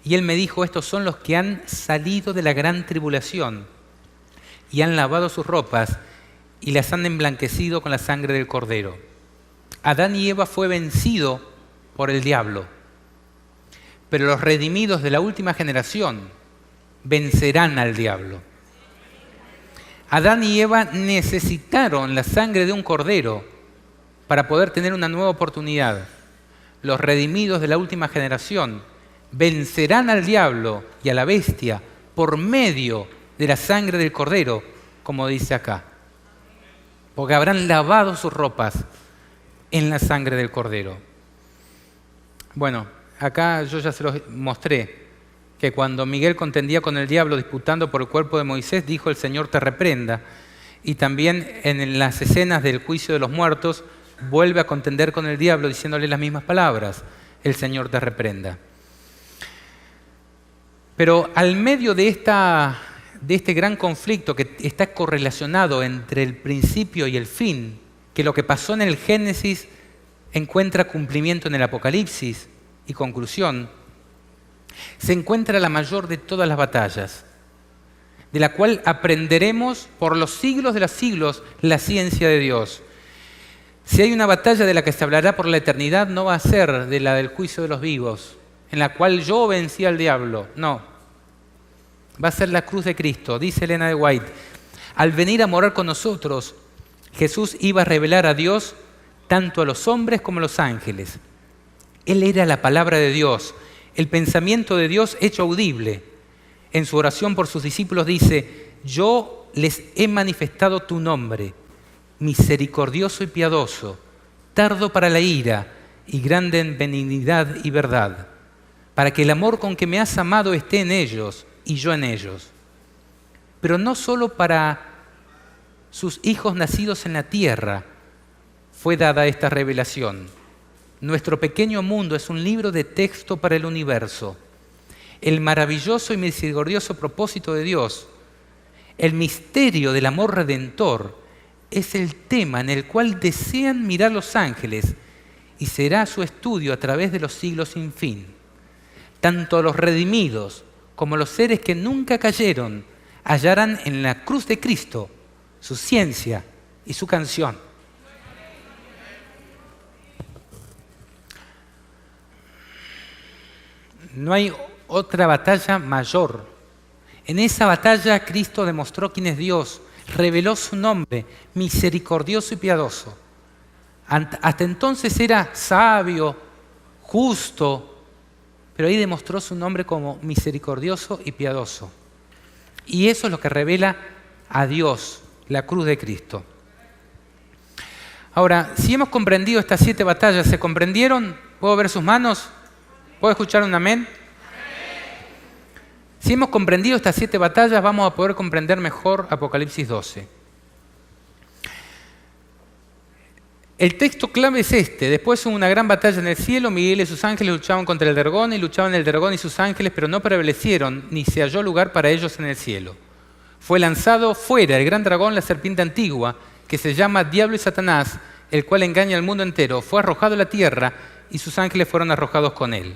y él me dijo, estos son los que han salido de la gran tribulación y han lavado sus ropas y las han emblanquecido con la sangre del Cordero. Adán y Eva fue vencido por el diablo, pero los redimidos de la última generación vencerán al diablo. Adán y Eva necesitaron la sangre de un cordero para poder tener una nueva oportunidad. Los redimidos de la última generación vencerán al diablo y a la bestia por medio de la sangre del cordero, como dice acá. Porque habrán lavado sus ropas en la sangre del cordero. Bueno, acá yo ya se los mostré, que cuando Miguel contendía con el diablo disputando por el cuerpo de Moisés, dijo el Señor te reprenda. Y también en las escenas del juicio de los muertos, vuelve a contender con el diablo diciéndole las mismas palabras, el Señor te reprenda. Pero al medio de este gran conflicto que está correlacionado entre el principio y el fin, que lo que pasó en el Génesis encuentra cumplimiento en el Apocalipsis y conclusión, se encuentra la mayor de todas las batallas, de la cual aprenderemos por los siglos de los siglos la ciencia de Dios. Si hay una batalla de la que se hablará por la eternidad, no va a ser de la del juicio de los vivos, en la cual yo vencí al diablo, no. Va a ser la cruz de Cristo. Dice Elena de White, al venir a morar con nosotros, Jesús iba a revelar a Dios tanto a los hombres como a los ángeles. Él era la palabra de Dios, el pensamiento de Dios hecho audible. En su oración por sus discípulos dice, yo les he manifestado tu nombre, misericordioso y piadoso, tardo para la ira y grande en benignidad y verdad, para que el amor con que me has amado esté en ellos y yo en ellos. Pero no solo para sus hijos nacidos en la tierra fue dada esta revelación. Nuestro pequeño mundo es un libro de texto para el universo. El maravilloso y misericordioso propósito de Dios, el misterio del amor redentor, es el tema en el cual desean mirar los ángeles y será su estudio a través de los siglos sin fin. Tanto los redimidos como los seres que nunca cayeron hallarán en la cruz de Cristo su ciencia y su canción. No hay otra batalla mayor. En esa batalla Cristo demostró quién es Dios, reveló su nombre, misericordioso y piadoso. Hasta entonces era sabio, justo, pero ahí demostró su nombre como misericordioso y piadoso. Y eso es lo que revela a Dios, la cruz de Cristo. Ahora, si hemos comprendido estas 7 batallas, ¿se comprendieron? ¿Puedo ver sus manos? ¿Puedo escuchar un amén? Si hemos comprendido estas 7 batallas, vamos a poder comprender mejor Apocalipsis 12. El texto clave es este. Después hubo una gran batalla en el cielo. Miguel y sus ángeles luchaban contra el dragón y luchaban el dragón y sus ángeles, pero no prevalecieron, ni se halló lugar para ellos en el cielo. Fue lanzado fuera el gran dragón, la serpiente antigua, que se llama Diablo y Satanás, el cual engaña al mundo entero. Fue arrojado a la tierra y sus ángeles fueron arrojados con él.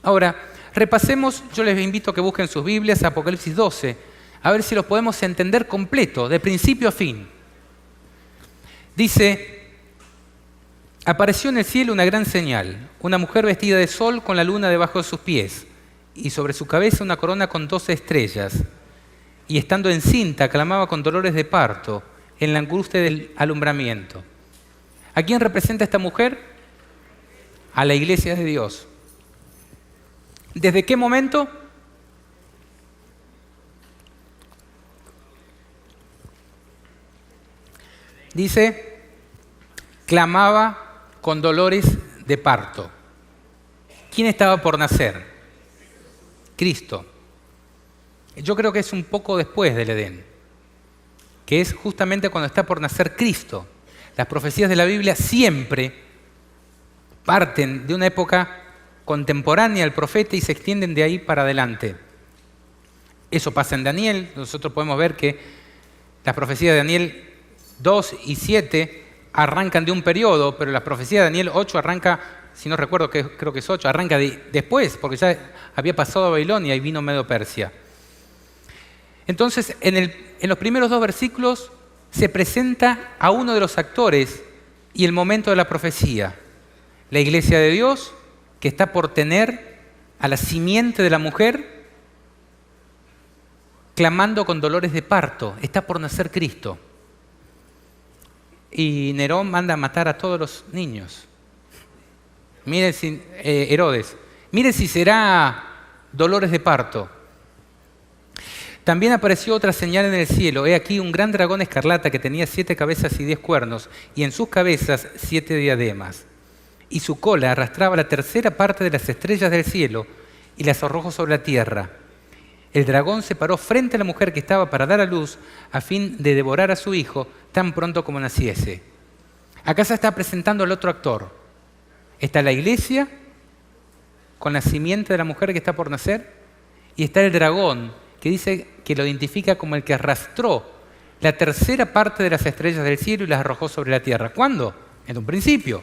Ahora, repasemos, yo les invito a que busquen sus Biblias, Apocalipsis 12, a ver si lo podemos entender completo, de principio a fin. Dice: apareció en el cielo una gran señal, una mujer vestida de sol con la luna debajo de sus pies, y sobre su cabeza una corona con 12 estrellas. Y estando encinta, clamaba con dolores de parto, en la angustia del alumbramiento. ¿A quién representa esta mujer? A la iglesia de Dios. ¿Desde qué momento? Dice, clamaba con dolores de parto. ¿Quién estaba por nacer? Cristo. Yo creo que es un poco después del Edén, que es justamente cuando está por nacer Cristo. Las profecías de la Biblia siempre parten de una época contemporánea al profeta y se extienden de ahí para adelante. Eso pasa en Daniel. Nosotros podemos ver que las profecías de Daniel 2 y 7 arrancan de un periodo, pero la profecía de Daniel 8 arranca, si no recuerdo, creo que es 8, arranca después, porque ya había pasado a Babilonia y vino Medo-Persia. Entonces, en los primeros 2 versículos se presenta a uno de los actores y el momento de la profecía. La iglesia de Dios, que está por tener a la simiente de la mujer, clamando con dolores de parto. Está por nacer Cristo. Y Nerón manda a matar a todos los niños. Miren si, Herodes, miren si será dolores de parto. También apareció otra señal en el cielo. He aquí un gran dragón escarlata que tenía 7 cabezas y 10 cuernos, y en sus cabezas 7 diademas. Y su cola arrastraba la tercera parte de las estrellas del cielo y las arrojó sobre la tierra. El dragón se paró frente a la mujer que estaba para dar a luz a fin de devorar a su hijo tan pronto como naciese. Acá se está presentando el otro actor. Está la iglesia con la simiente de la mujer que está por nacer y está el dragón que dice que lo identifica como el que arrastró la tercera parte de las estrellas del cielo y las arrojó sobre la tierra. ¿Cuándo? En un principio.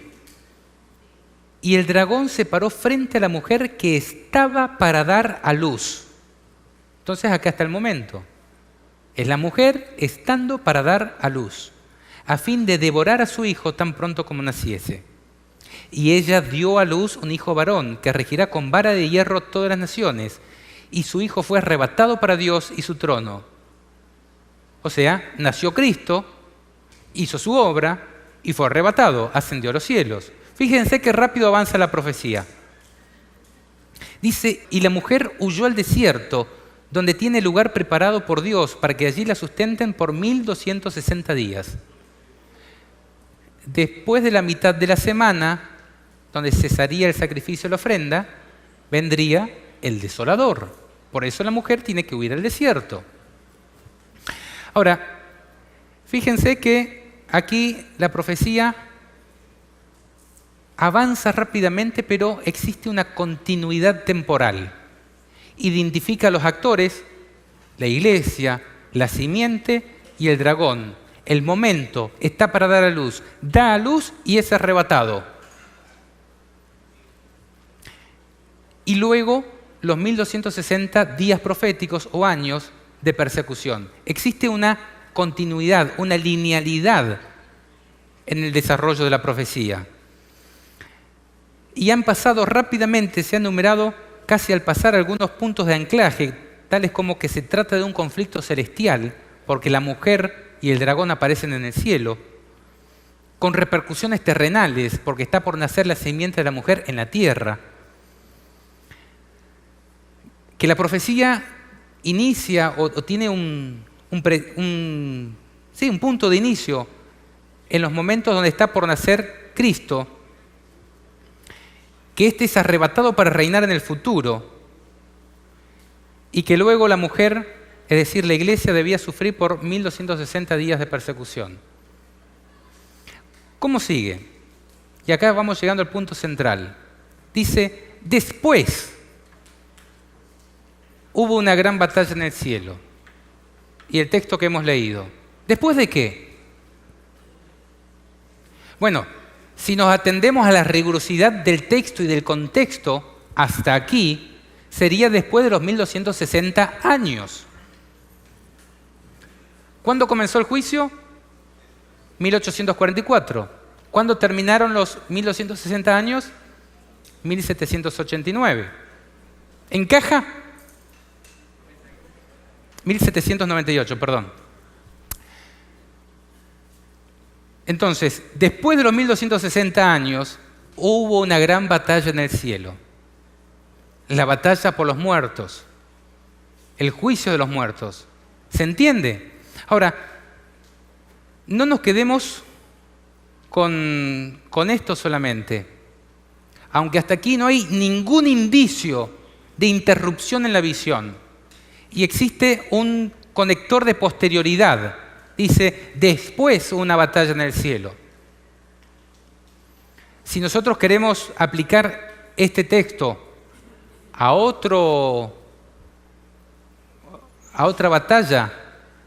Y el dragón se paró frente a la mujer que estaba para dar a luz. Entonces acá está el momento. Es la mujer estando para dar a luz, a fin de devorar a su hijo tan pronto como naciese. Y ella dio a luz un hijo varón, que regirá con vara de hierro todas las naciones, y su hijo fue arrebatado para Dios y su trono. O sea, nació Cristo, hizo su obra, y fue arrebatado, ascendió a los cielos. Fíjense qué rápido avanza la profecía. Dice, y la mujer huyó al desierto, donde tiene lugar preparado por Dios para que allí la sustenten por 1260 días. Después de la mitad de la semana, donde cesaría el sacrificio y la ofrenda, vendría el desolador. Por eso la mujer tiene que huir al desierto. Ahora, fíjense que aquí la profecía avanza rápidamente, pero existe una continuidad temporal. Identifica a los actores, la iglesia, la simiente y el dragón. El momento está para dar a luz. Da a luz y es arrebatado. Y luego los 1260 días proféticos o años de persecución. Existe una continuidad, una linealidad en el desarrollo de la profecía. Y han pasado rápidamente, se han numerado casi al pasar algunos puntos de anclaje, tales como que se trata de un conflicto celestial, porque la mujer y el dragón aparecen en el cielo, con repercusiones terrenales, porque está por nacer la simiente de la mujer en la tierra. Que la profecía inicia o tiene un punto de inicio en los momentos donde está por nacer Cristo, que éste es arrebatado para reinar en el futuro y que luego la mujer, es decir, la iglesia, debía sufrir por 1260 días de persecución. ¿Cómo sigue? Y acá vamos llegando al punto central. Dice, después hubo una gran batalla en el cielo. Y el texto que hemos leído. ¿Después de qué? Bueno, si nos atendemos a la rigurosidad del texto y del contexto, hasta aquí sería después de los 1260 años. ¿Cuándo comenzó el juicio? 1844. ¿Cuándo terminaron los 1260 años? 1789. ¿Encaja? 1798, perdón. Entonces, después de los 1260 años, hubo una gran batalla en el cielo. La batalla por los muertos. El juicio de los muertos. ¿Se entiende? Ahora, no nos quedemos con esto solamente. Aunque hasta aquí no hay ningún indicio de interrupción en la visión. Y existe un conector de posterioridad. Dice, después hubo una batalla en el cielo. Si nosotros queremos aplicar este texto a otra batalla,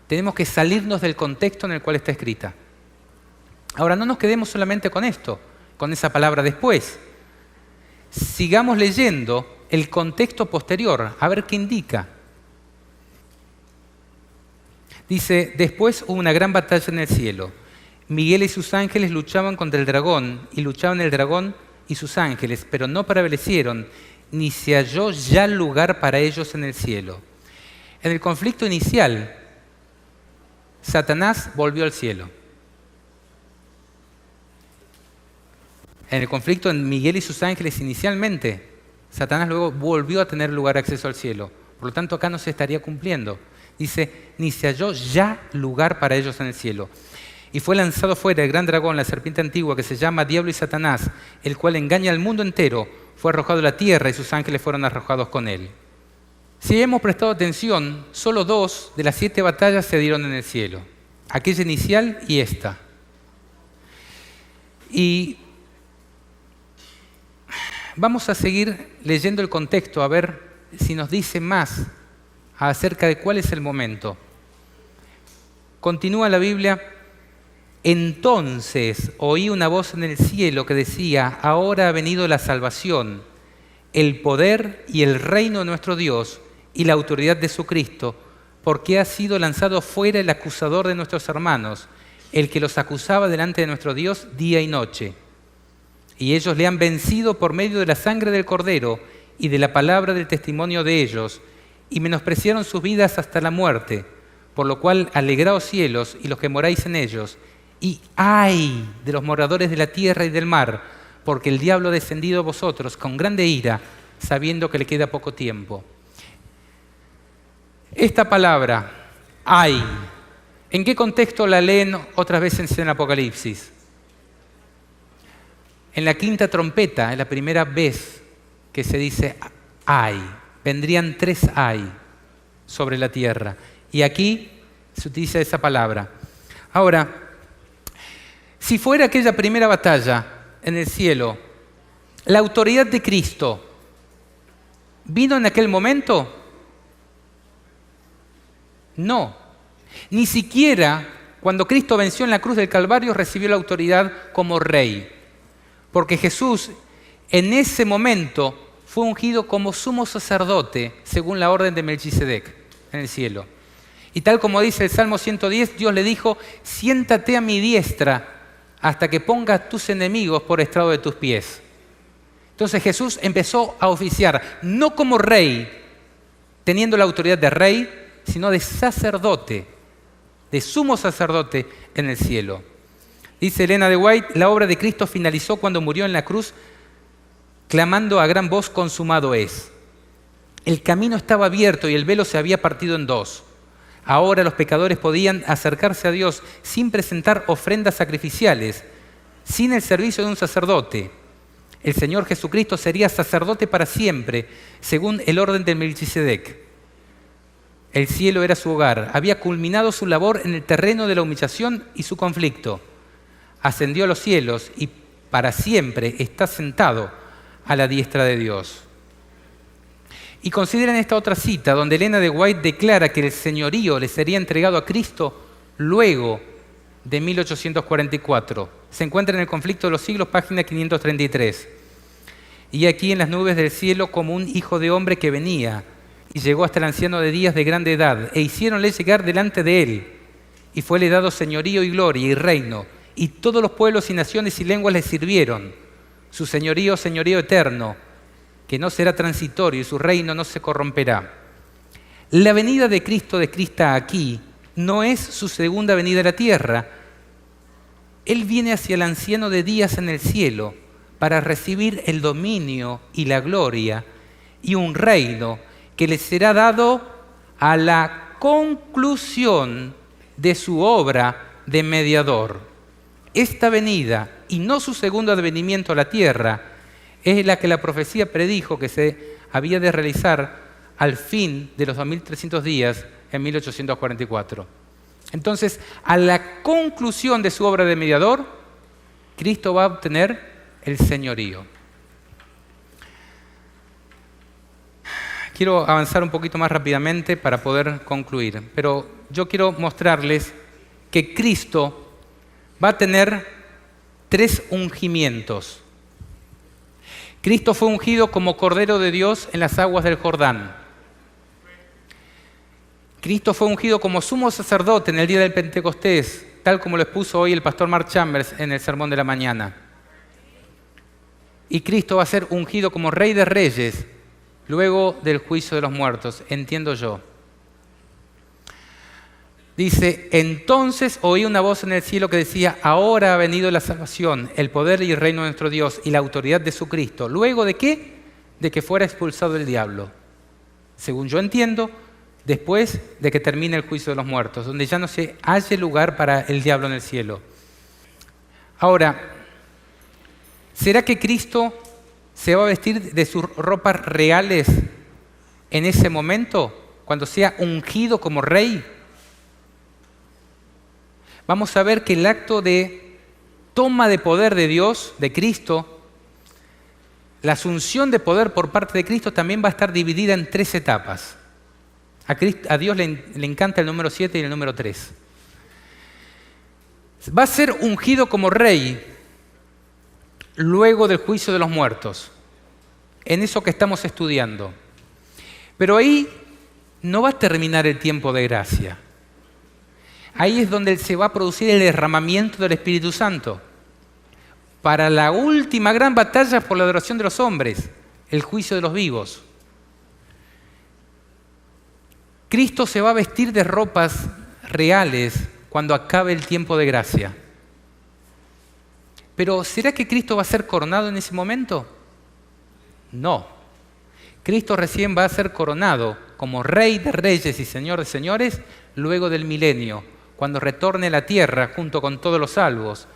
tenemos que salirnos del contexto en el cual está escrita. Ahora, no nos quedemos solamente con esto, con esa palabra después. Sigamos leyendo el contexto posterior, a ver qué indica. Dice, después hubo una gran batalla en el cielo. Miguel y sus ángeles luchaban contra el dragón, y luchaban el dragón y sus ángeles, pero no prevalecieron, ni se halló ya lugar para ellos en el cielo. En el conflicto inicial, Satanás volvió al cielo. En el conflicto en Miguel y sus ángeles inicialmente, Satanás luego volvió a tener lugar acceso al cielo. Por lo tanto, acá no se estaría cumpliendo. Dice, ni se halló ya lugar para ellos en el cielo. Y fue lanzado fuera el gran dragón, la serpiente antigua, que se llama Diablo y Satanás, el cual engaña al mundo entero. Fue arrojado a la tierra y sus ángeles fueron arrojados con él. Si hemos prestado atención, solo 2 de las 7 batallas se dieron en el cielo. Aquella inicial y esta. Y vamos a seguir leyendo el contexto, a ver si nos dice más acerca de cuál es el momento. Continúa la Biblia. Entonces oí una voz en el cielo que decía, ahora ha venido la salvación, el poder y el reino de nuestro Dios y la autoridad de su Cristo, porque ha sido lanzado fuera el acusador de nuestros hermanos, el que los acusaba delante de nuestro Dios día y noche. Y ellos le han vencido por medio de la sangre del Cordero y de la palabra del testimonio de ellos, y menospreciaron sus vidas hasta la muerte, por lo cual alegraos cielos y los que moráis en ellos, y ay de los moradores de la tierra y del mar, porque el diablo ha descendido a vosotros con grande ira, sabiendo que le queda poco tiempo. Esta palabra, ay, ¿en qué contexto la leen otras veces en Apocalipsis? En la 5ª trompeta, es la primera vez que se dice ay. Vendrían 3 ay sobre la tierra. Y aquí se utiliza esa palabra. Ahora, si fuera aquella primera batalla en el cielo, ¿la autoridad de Cristo vino en aquel momento? No. Ni siquiera Cuando Cristo venció en la cruz del Calvario, recibió la autoridad como rey. Porque Jesús en ese momento fue ungido como sumo sacerdote, según la orden de Melquisedec, en el cielo. Y tal como dice el Salmo 110, Dios le dijo: siéntate a mi diestra hasta que ponga a tus enemigos por estrado de tus pies. Entonces Jesús empezó a oficiar, no como rey, teniendo la autoridad de rey, sino de sacerdote, de sumo sacerdote en el cielo. Dice Elena de White: la obra de Cristo finalizó cuando murió en la cruz, clamando a gran voz: consumado es. El camino estaba abierto y el velo se había partido en dos. Ahora los pecadores podían acercarse a Dios sin presentar ofrendas sacrificiales, sin el servicio de un sacerdote. El Señor Jesucristo sería sacerdote para siempre, según el orden de Melquisedec. El cielo era su hogar. Había culminado su labor en el terreno de la humillación y su conflicto. Ascendió a los cielos y para siempre está sentado a la diestra de Dios. Y consideren esta otra cita, donde Elena de White declara que el señorío le sería entregado a Cristo luego de 1844. Se encuentra en el Conflicto de los Siglos, página 533. Y aquí en las nubes del cielo como un hijo de hombre que venía, y llegó hasta el anciano de días de grande edad, e hicieronle llegar delante de él, y fuele dado señorío y gloria y reino, y todos los pueblos y naciones y lenguas le sirvieron. Su señorío, señorío eterno, que no será transitorio, y su reino no se corromperá. La venida de Cristo aquí no es su segunda venida a la tierra. Él viene hacia el anciano de días en el cielo para recibir el dominio y la gloria y un reino que le será dado a la conclusión de su obra de mediador. Esta venida, y no su segundo advenimiento a la tierra, es la que la profecía predijo que se había de realizar al fin de los 2300 días en 1844. Entonces, a la conclusión de su obra de mediador, Cristo va a obtener el señorío. Quiero avanzar un poquito más rápidamente para poder concluir, pero yo quiero mostrarles que Cristo va a tener 3 ungimientos. Cristo fue ungido como Cordero de Dios en las aguas del Jordán. Cristo fue ungido como sumo sacerdote en el día del Pentecostés, tal como lo expuso hoy el pastor Mark Chambers en el sermón de la mañana. Y Cristo va a ser ungido como Rey de Reyes luego del juicio de los muertos, entiendo yo. Dice: entonces oí una voz en el cielo que decía: ahora ha venido la salvación, el poder y el reino de nuestro Dios y la autoridad de su Cristo. ¿Luego de qué? De que fuera expulsado el diablo. Según yo entiendo, después de que termine el juicio de los muertos, donde ya no se halle lugar para el diablo en el cielo. Ahora, ¿será que Cristo se va a vestir de sus ropas reales en ese momento, cuando sea ungido como rey? Vamos a ver que el acto de toma de poder de Dios, de Cristo, la asunción de poder por parte de Cristo también va a estar dividida en 3 etapas. A Dios le encanta el número 7 y el número 3. Va a ser ungido como rey luego del juicio de los muertos, en eso que estamos estudiando. Pero ahí no va a terminar el tiempo de gracia. Ahí es donde se va a producir el derramamiento del Espíritu Santo para la última gran batalla por la adoración de los hombres, el juicio de los vivos. Cristo se va a vestir de ropas reales cuando acabe el tiempo de gracia. Pero ¿será que Cristo va a ser coronado en ese momento? No. Cristo recién va a ser coronado como Rey de Reyes y Señor de Señores luego del milenio, cuando retorne a la tierra junto con todos los salvos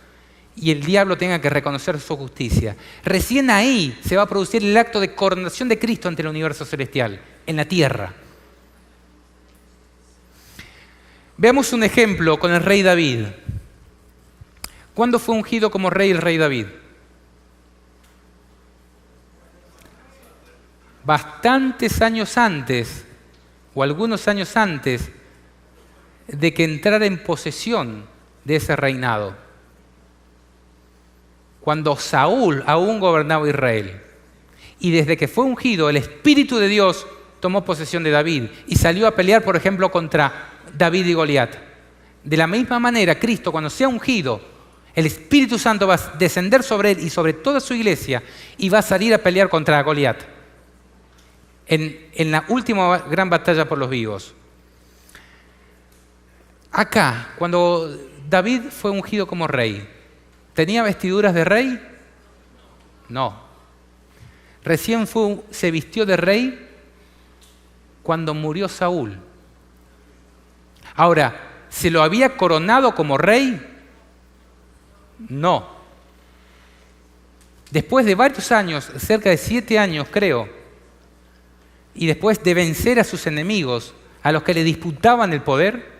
y el diablo tenga que reconocer su justicia. Recién ahí se va a producir el acto de coronación de Cristo ante el universo celestial, en la tierra. Veamos un ejemplo con el rey David. ¿Cuándo fue ungido como rey el rey David? Bastantes años antes, o algunos años antes, de que entrara en posesión de ese reinado. Cuando Saúl aún gobernaba Israel. Y desde que fue ungido, el Espíritu de Dios tomó posesión de David y salió a pelear, por ejemplo, contra David y Goliat. De la misma manera, Cristo, cuando sea ungido, el Espíritu Santo va a descender sobre él y sobre toda su iglesia y va a salir a pelear contra Goliat en la última gran batalla por los vivos. Acá, cuando David fue ungido como rey, ¿tenía vestiduras de rey? No. Recién se vistió de rey cuando murió Saúl. Ahora, ¿se lo había coronado como rey? No. Después de varios años, cerca de 7 años creo, y después de vencer a sus enemigos, a los que le disputaban el poder,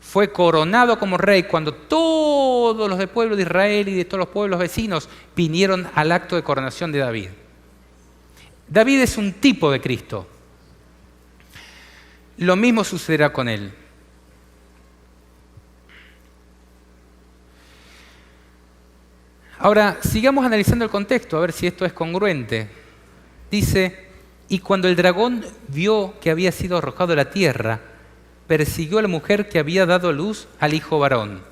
fue coronado como rey cuando todos los del pueblo de Israel y de todos los pueblos vecinos vinieron al acto de coronación de David. David es un tipo de Cristo. Lo mismo sucederá con él. Ahora, sigamos analizando el contexto, a ver si esto es congruente. Dice, y cuando el dragón vio que había sido arrojado a la tierra, persiguió a la mujer que había dado a luz al hijo varón.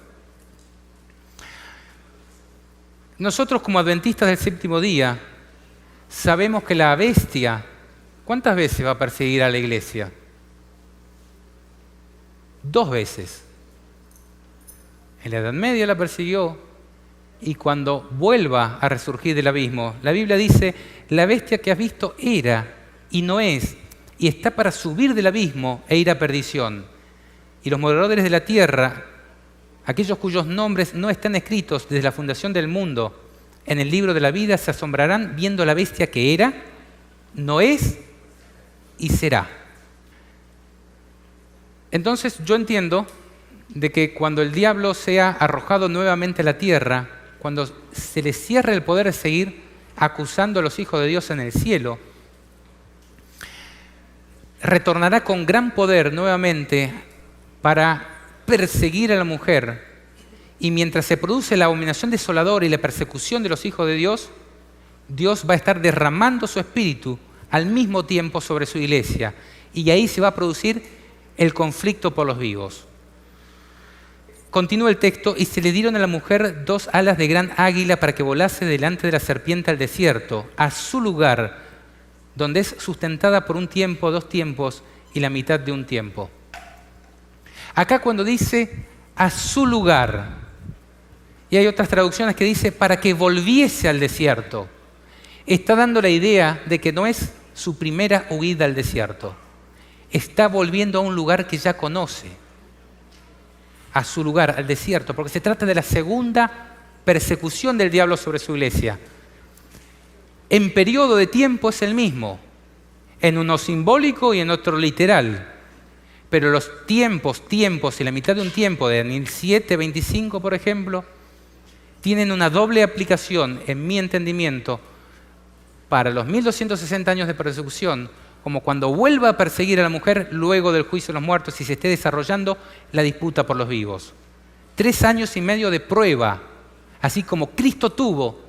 Nosotros como adventistas del séptimo día, sabemos que la bestia, ¿cuántas veces va a perseguir a la iglesia? 2 veces. En la Edad Media la persiguió y cuando vuelva a resurgir del abismo, la Biblia dice, la bestia que has visto era y no es, y está para subir del abismo e ir a perdición. Y los moradores de la tierra, aquellos cuyos nombres no están escritos desde la fundación del mundo en el libro de la vida, se asombrarán viendo la bestia que era, no es y será. Entonces yo entiendo de que cuando el diablo sea arrojado nuevamente a la tierra, cuando se le cierre el poder de seguir acusando a los hijos de Dios en el cielo, retornará con gran poder nuevamente para perseguir a la mujer. Y mientras se produce la abominación desoladora y la persecución de los hijos de Dios, Dios va a estar derramando su espíritu al mismo tiempo sobre su iglesia. Y ahí se va a producir el conflicto por los vivos. Continúa el texto, y se le dieron a la mujer 2 alas de gran águila para que volase delante de la serpiente al desierto, a su lugar, donde es sustentada por 1 tiempo, 2 tiempos y la mitad de 1 tiempo. Acá cuando dice a su lugar, y hay otras traducciones que dice para que volviese al desierto, está dando la idea de que no es su primera huida al desierto, está volviendo a un lugar que ya conoce, a su lugar, al desierto, porque se trata de la segunda persecución del diablo sobre su iglesia. En periodo de tiempo es el mismo, en uno simbólico y en otro literal. Pero los tiempos y la mitad de 1 tiempo, de Daniel 7:25, por ejemplo, tienen una doble aplicación, en mi entendimiento, para los 1260 años de persecución, como cuando vuelva a perseguir a la mujer luego del juicio de los muertos y se esté desarrollando la disputa por los vivos. 3 años y medio de prueba, así como Cristo tuvo,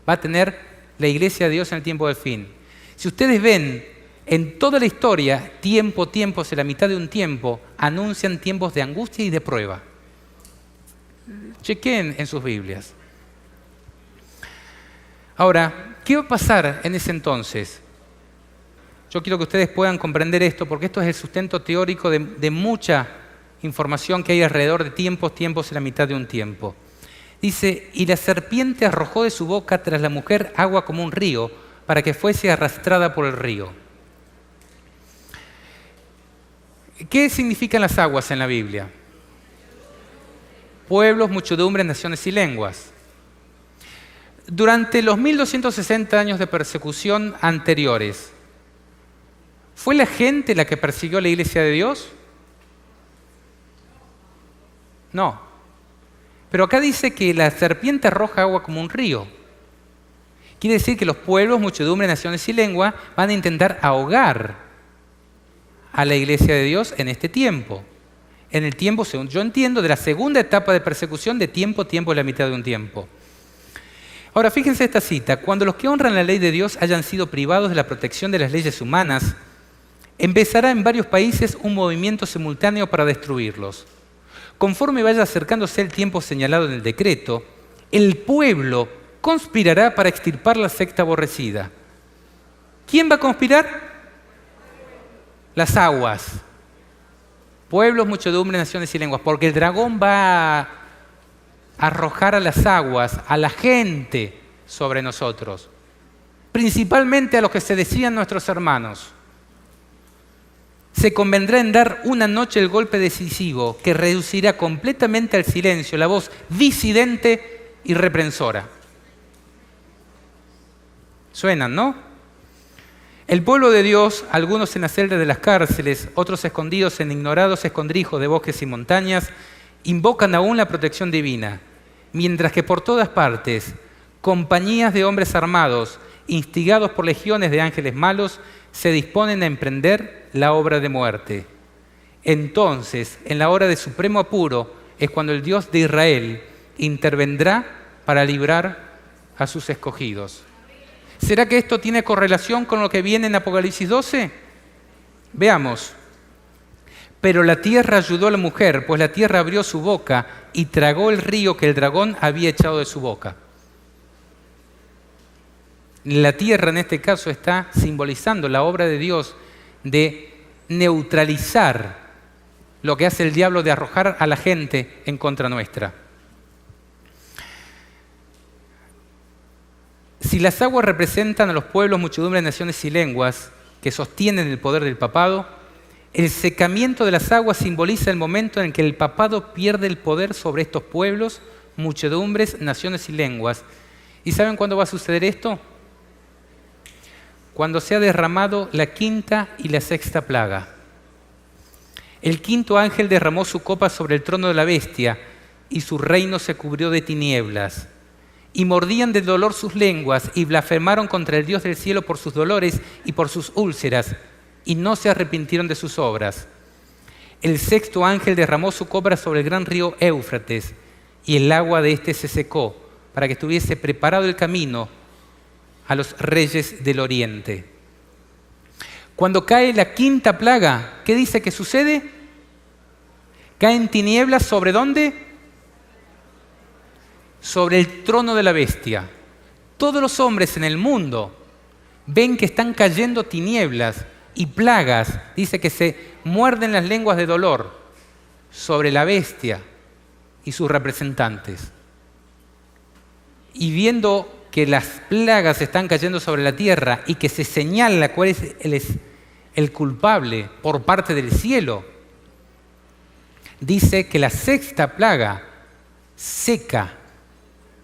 va a tener la iglesia de Dios en el tiempo del fin. Si ustedes ven en toda la historia, tiempos y la mitad de 1 tiempo anuncian tiempos de angustia y de prueba. Chequen en sus Biblias. Ahora, ¿qué va a pasar en ese entonces? Yo quiero que ustedes puedan comprender esto, porque esto es el sustento teórico de mucha información que hay alrededor de tiempos y la mitad de 1 tiempo. Dice, y la serpiente arrojó de su boca tras la mujer agua como un río, para que fuese arrastrada por el río. ¿Qué significan las aguas en la Biblia? Pueblos, muchedumbres, naciones y lenguas. Durante los 1260 años de persecución anteriores, ¿fue la gente la que persiguió a la iglesia de Dios? No. Pero acá dice que la serpiente arroja agua como un río. Quiere decir que los pueblos, muchedumbres, naciones y lenguas van a intentar ahogar a la iglesia de Dios en este tiempo. en el tiempo, según yo entiendo, de la segunda etapa de persecución de tiempo y la mitad de un tiempo. Ahora, fíjense esta cita. Cuando los que honran la ley de Dios hayan sido privados de la protección de las leyes humanas, empezará en varios países un movimiento simultáneo para destruirlos. Conforme vaya acercándose el tiempo señalado en el decreto, el pueblo conspirará para extirpar la secta aborrecida. ¿Quién va a conspirar? Las aguas. Pueblos, muchedumbres, naciones y lenguas. Porque el dragón va a arrojar a las aguas, a la gente sobre nosotros. Principalmente a los que se decían nuestros hermanos. Se convendrá en dar una noche el golpe decisivo que reducirá completamente al silencio la voz disidente y reprensora. Suenan, ¿no? El pueblo de Dios, algunos en las celdas de las cárceles, otros escondidos en ignorados escondrijos de bosques y montañas, invocan aún la protección divina, mientras que por todas partes, compañías de hombres armados, instigados por legiones de ángeles malos, se disponen a emprender la obra de muerte. Entonces, en la hora de supremo apuro, es cuando el Dios de Israel intervendrá para librar a sus escogidos. ¿Será que esto tiene correlación con lo que viene en Apocalipsis 12? Veamos. Pero la tierra ayudó a la mujer, pues la tierra abrió su boca y tragó el río que el dragón había echado de su boca. La tierra en este caso está simbolizando la obra de Dios de neutralizar lo que hace el diablo de arrojar a la gente en contra nuestra. Si las aguas representan a los pueblos, muchedumbres, naciones y lenguas que sostienen el poder del papado, el secamiento de las aguas simboliza el momento en que el papado pierde el poder sobre estos pueblos, muchedumbres, naciones y lenguas. ¿Y saben cuándo va a suceder esto? Cuando se ha derramado la quinta y la sexta plaga. El quinto ángel derramó su copa sobre el trono de la bestia y su reino se cubrió de tinieblas. Y mordían de dolor sus lenguas y blasfemaron contra el Dios del cielo por sus dolores y por sus úlceras, y no se arrepintieron de sus obras. El sexto ángel derramó su copa sobre el gran río Éufrates, y el agua de éste se secó, para que estuviese preparado el camino a los reyes del oriente. Cuando cae la quinta plaga, ¿qué dice que sucede? Caen tinieblas ¿sobre dónde? Sobre el trono de la bestia. Todos los hombres en el mundo ven que están cayendo tinieblas y plagas, dice que se muerden las lenguas de dolor sobre la bestia y sus representantes. Y viendo que las plagas están cayendo sobre la tierra y que se señala cuál es el culpable por parte del cielo, dice que la sexta plaga seca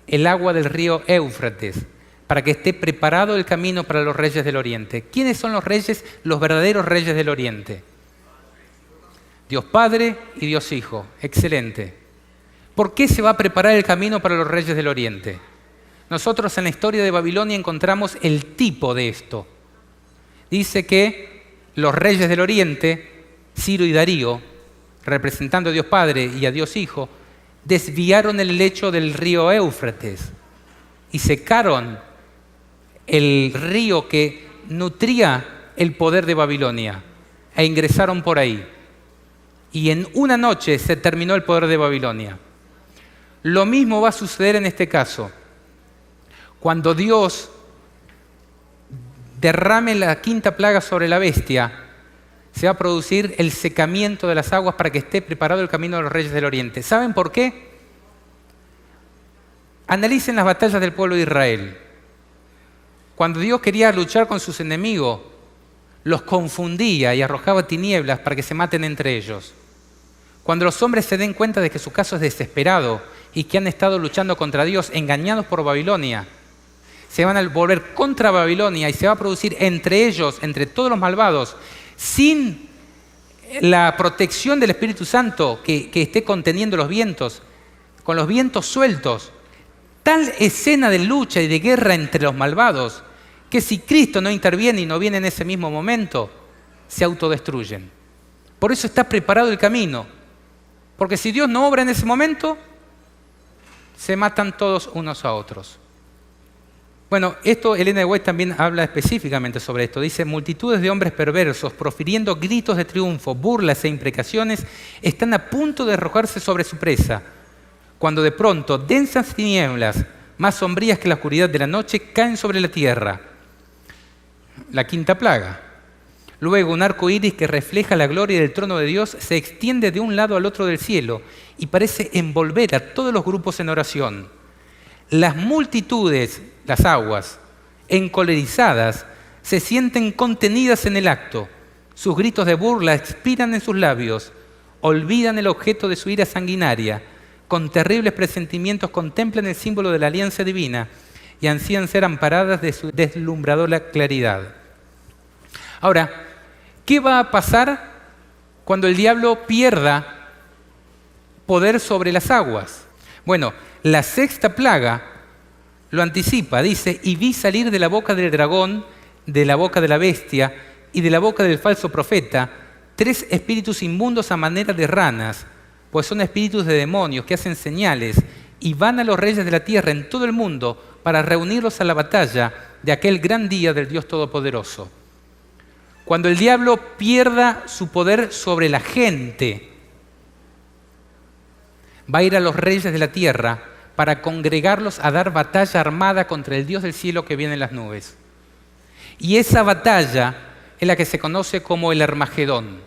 el agua del río Éufrates para que esté preparado el camino para los reyes del oriente. ¿Quiénes son los reyes? Los verdaderos reyes del oriente. Dios Padre y Dios Hijo. Excelente. ¿Por qué se va a preparar el camino para los reyes del oriente? Nosotros en la historia de Babilonia encontramos el tipo de esto. Dice que los reyes del oriente, Ciro y Darío, representando a Dios Padre y a Dios Hijo, desviaron el lecho del río Éufrates y secaron el río que nutría el poder de Babilonia e ingresaron por ahí. Y en una noche se terminó el poder de Babilonia. Lo mismo va a suceder en este caso. Cuando Dios derrame la quinta plaga sobre la bestia, se va a producir el secamiento de las aguas para que esté preparado el camino de los reyes del oriente. ¿Saben por qué? Analicen las batallas del pueblo de Israel. Cuando Dios quería luchar con sus enemigos, los confundía y arrojaba tinieblas para que se maten entre ellos. Cuando los hombres se den cuenta de que su caso es desesperado y que han estado luchando contra Dios, engañados por Babilonia, se van a volver contra Babilonia y se va a producir entre ellos, entre todos los malvados, sin la protección del Espíritu Santo que esté conteniendo los vientos, con los vientos sueltos, tal escena de lucha y de guerra entre los malvados, que si Cristo no interviene y no viene en ese mismo momento, se autodestruyen. Por eso está preparado el camino. Porque si Dios no obra en ese momento, se matan todos unos a otros. Bueno, esto Elena de White también habla específicamente sobre esto. Dice, multitudes de hombres perversos, profiriendo gritos de triunfo, burlas e imprecaciones, están a punto de arrojarse sobre su presa, cuando de pronto densas tinieblas, más sombrías que la oscuridad de la noche, caen sobre la tierra. La quinta plaga. Luego un arco iris que refleja la gloria del trono de Dios se extiende de un lado al otro del cielo y parece envolver a todos los grupos en oración. Las multitudes, las aguas, encolerizadas, se sienten contenidas en el acto. Sus gritos de burla expiran en sus labios, olvidan el objeto de su ira sanguinaria, con terribles presentimientos contemplan el símbolo de la alianza divina y ansían ser amparadas de su deslumbradora claridad. Ahora, ¿qué va a pasar cuando el diablo pierda poder sobre las aguas? Bueno, la sexta plaga lo anticipa, dice, y vi salir de la boca del dragón, de la boca de la bestia y de la boca del falso profeta, 3 espíritus inmundos a manera de ranas, pues son espíritus de demonios que hacen señales y van a los reyes de la tierra en todo el mundo para reunirlos a la batalla de aquel gran día del Dios Todopoderoso. Cuando el diablo pierda su poder sobre la gente, va a ir a los reyes de la tierra para congregarlos a dar batalla armada contra el Dios del cielo que viene en las nubes. Y esa batalla es la que se conoce como el Armagedón,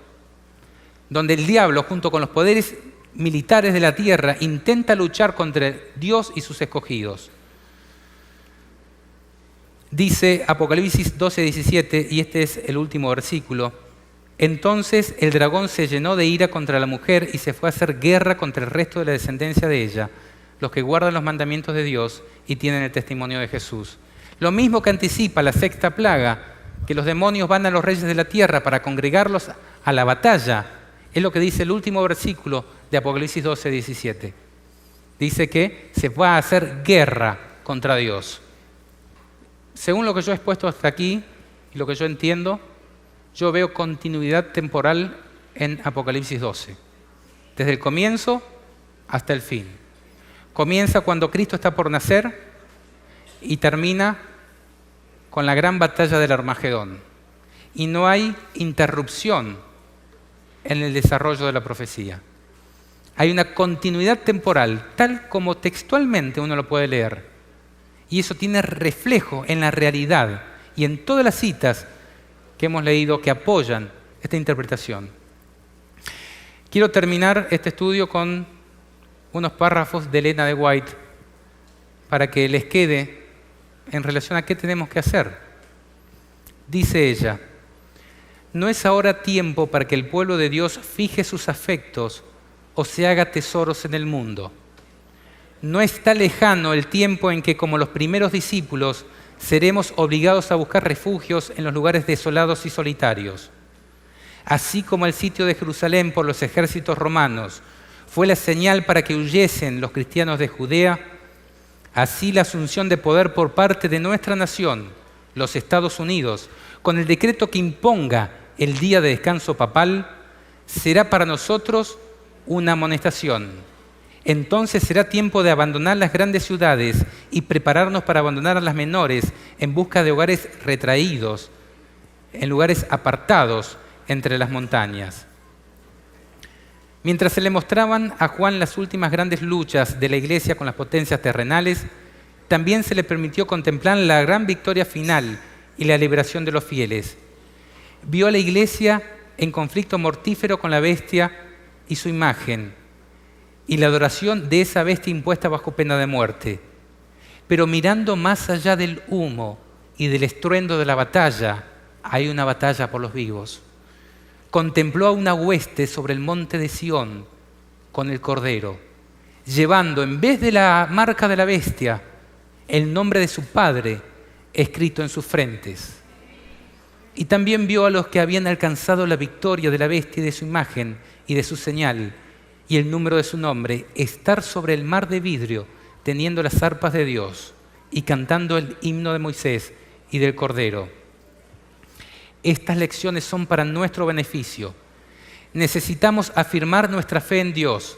donde el diablo, junto con los poderes militares de la tierra, intenta luchar contra Dios y sus escogidos. Dice Apocalipsis 12:17, y este es el último versículo, entonces el dragón se llenó de ira contra la mujer y se fue a hacer guerra contra el resto de la descendencia de ella, los que guardan los mandamientos de Dios y tienen el testimonio de Jesús. Lo mismo que anticipa la sexta plaga, que los demonios van a los reyes de la tierra para congregarlos a la batalla, es lo que dice el último versículo de Apocalipsis 12:17. Dice que se va a hacer guerra contra Dios. Según lo que yo he expuesto hasta aquí y lo que yo entiendo, yo veo continuidad temporal en Apocalipsis 12, desde el comienzo hasta el fin. Comienza cuando Cristo está por nacer y termina con la gran batalla del Armagedón. Y no hay interrupción en el desarrollo de la profecía. Hay una continuidad temporal, tal como textualmente uno lo puede leer. Y eso tiene reflejo en la realidad y en todas las citas que hemos leído que apoyan esta interpretación. Quiero terminar este estudio con unos párrafos de Elena de White para que les quede en relación a qué tenemos que hacer. Dice ella, no es ahora tiempo para que el pueblo de Dios fije sus afectos o se haga tesoros en el mundo. No está lejano el tiempo en que, como los primeros discípulos, seremos obligados a buscar refugios en los lugares desolados y solitarios. Así como el sitio de Jerusalén por los ejércitos romanos fue la señal para que huyesen los cristianos de Judea, así la asunción de poder por parte de nuestra nación, los Estados Unidos, con el decreto que imponga el día de descanso papal, será para nosotros una amonestación. Entonces será tiempo de abandonar las grandes ciudades y prepararnos para abandonar a las menores en busca de hogares retraídos, en lugares apartados entre las montañas. Mientras se le mostraban a Juan las últimas grandes luchas de la iglesia con las potencias terrenales, también se le permitió contemplar la gran victoria final y la liberación de los fieles. Vio a la iglesia en conflicto mortífero con la bestia y su imagen, y la adoración de esa bestia impuesta bajo pena de muerte. Pero mirando más allá del humo y del estruendo de la batalla, hay una batalla por los vivos. Contempló a una hueste sobre el monte de Sión con el Cordero, llevando en vez de la marca de la bestia, el nombre de su Padre escrito en sus frentes. Y también vio a los que habían alcanzado la victoria de la bestia y de su imagen y de su señal, y el número de su nombre, estar sobre el mar de vidrio, teniendo las arpas de Dios y cantando el himno de Moisés y del Cordero. Estas lecciones son para nuestro beneficio. Necesitamos afirmar nuestra fe en Dios,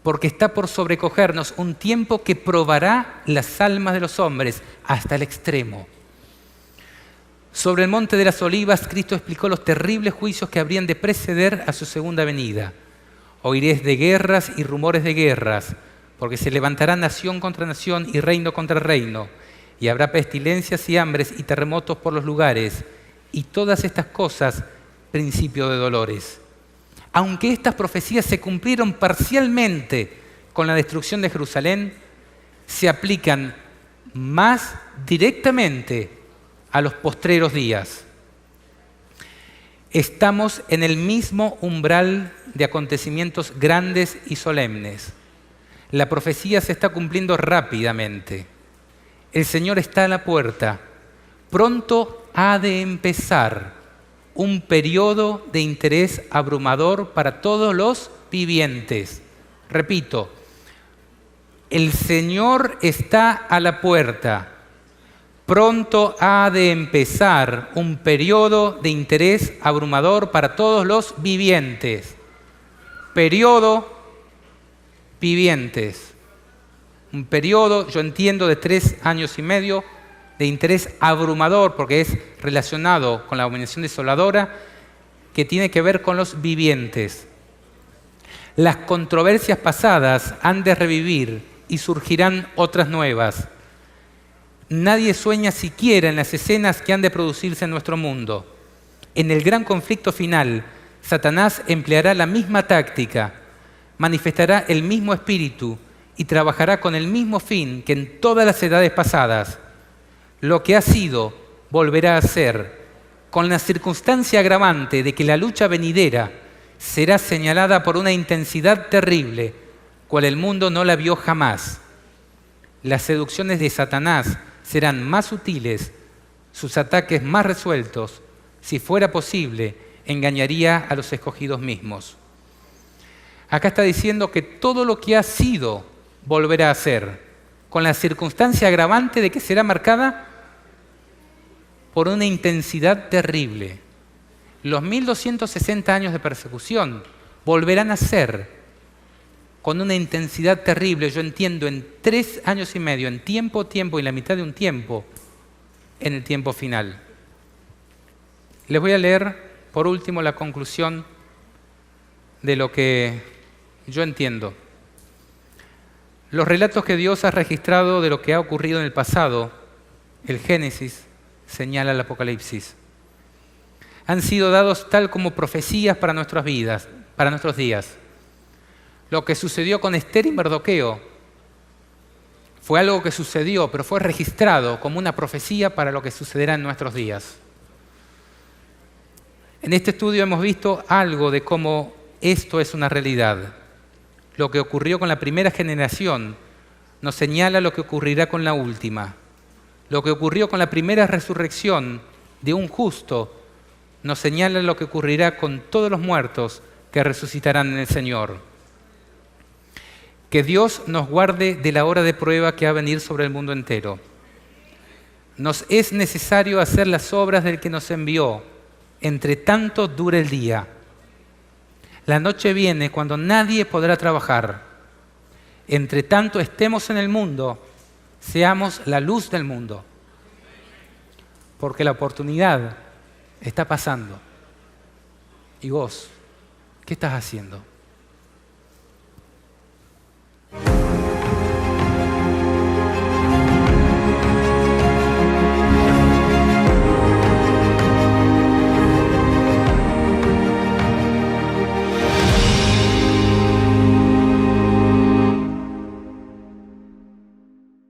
porque está por sobrecogernos un tiempo que probará las almas de los hombres hasta el extremo. Sobre el monte de las Olivas, Cristo explicó los terribles juicios que habrían de preceder a su segunda venida. Oiréis de guerras y rumores de guerras, porque se levantará nación contra nación y reino contra reino, y habrá pestilencias y hambres y terremotos por los lugares, y todas estas cosas, principio de dolores. Aunque estas profecías se cumplieron parcialmente con la destrucción de Jerusalén, se aplican más directamente a los postreros días. Estamos en el mismo umbral de acontecimientos grandes y solemnes. La profecía se está cumpliendo rápidamente. El Señor está a la puerta. Pronto ha de empezar un periodo de interés abrumador para todos los vivientes. Repito, el Señor está a la puerta. Pronto ha de empezar un periodo de interés abrumador para todos los vivientes. Periodo, vivientes. Un periodo, yo entiendo, de 3 años y medio, de interés abrumador, porque es relacionado con la abominación desoladora, que tiene que ver con los vivientes. Las controversias pasadas han de revivir y surgirán otras nuevas. Nadie sueña siquiera en las escenas que han de producirse en nuestro mundo. En el gran conflicto final, Satanás empleará la misma táctica, manifestará el mismo espíritu y trabajará con el mismo fin que en todas las edades pasadas. Lo que ha sido, volverá a ser, con la circunstancia agravante de que la lucha venidera será señalada por una intensidad terrible, cual el mundo no la vio jamás. Las seducciones de Satanás serán más sutiles, sus ataques más resueltos. Si fuera posible, engañaría a los escogidos mismos. Acá está diciendo que todo lo que ha sido, volverá a ser, con la circunstancia agravante de que será marcada por una intensidad terrible. Los 1260 años de persecución volverán a ser con una intensidad terrible, yo entiendo, en 3 años y medio, en tiempo y la mitad de un tiempo, en el tiempo final. Les voy a leer, por último, la conclusión de lo que yo entiendo. Los relatos que Dios ha registrado de lo que ha ocurrido en el pasado, el Génesis, señala el Apocalipsis, han sido dados tal como profecías para nuestras vidas, para nuestros días. Lo que sucedió con Esther y Mardoqueo fue algo que sucedió, pero fue registrado como una profecía para lo que sucederá en nuestros días. En este estudio hemos visto algo de cómo esto es una realidad. Lo que ocurrió con la primera generación nos señala lo que ocurrirá con la última. Lo que ocurrió con la primera resurrección de un justo nos señala lo que ocurrirá con todos los muertos que resucitarán en el Señor. Que Dios nos guarde de la hora de prueba que va a venir sobre el mundo entero. Nos es necesario hacer las obras del que nos envió, entre tanto dure el día. La noche viene cuando nadie podrá trabajar. Entre tanto estemos en el mundo, seamos la luz del mundo. Porque la oportunidad está pasando. ¿Y vos? ¿Qué estás haciendo?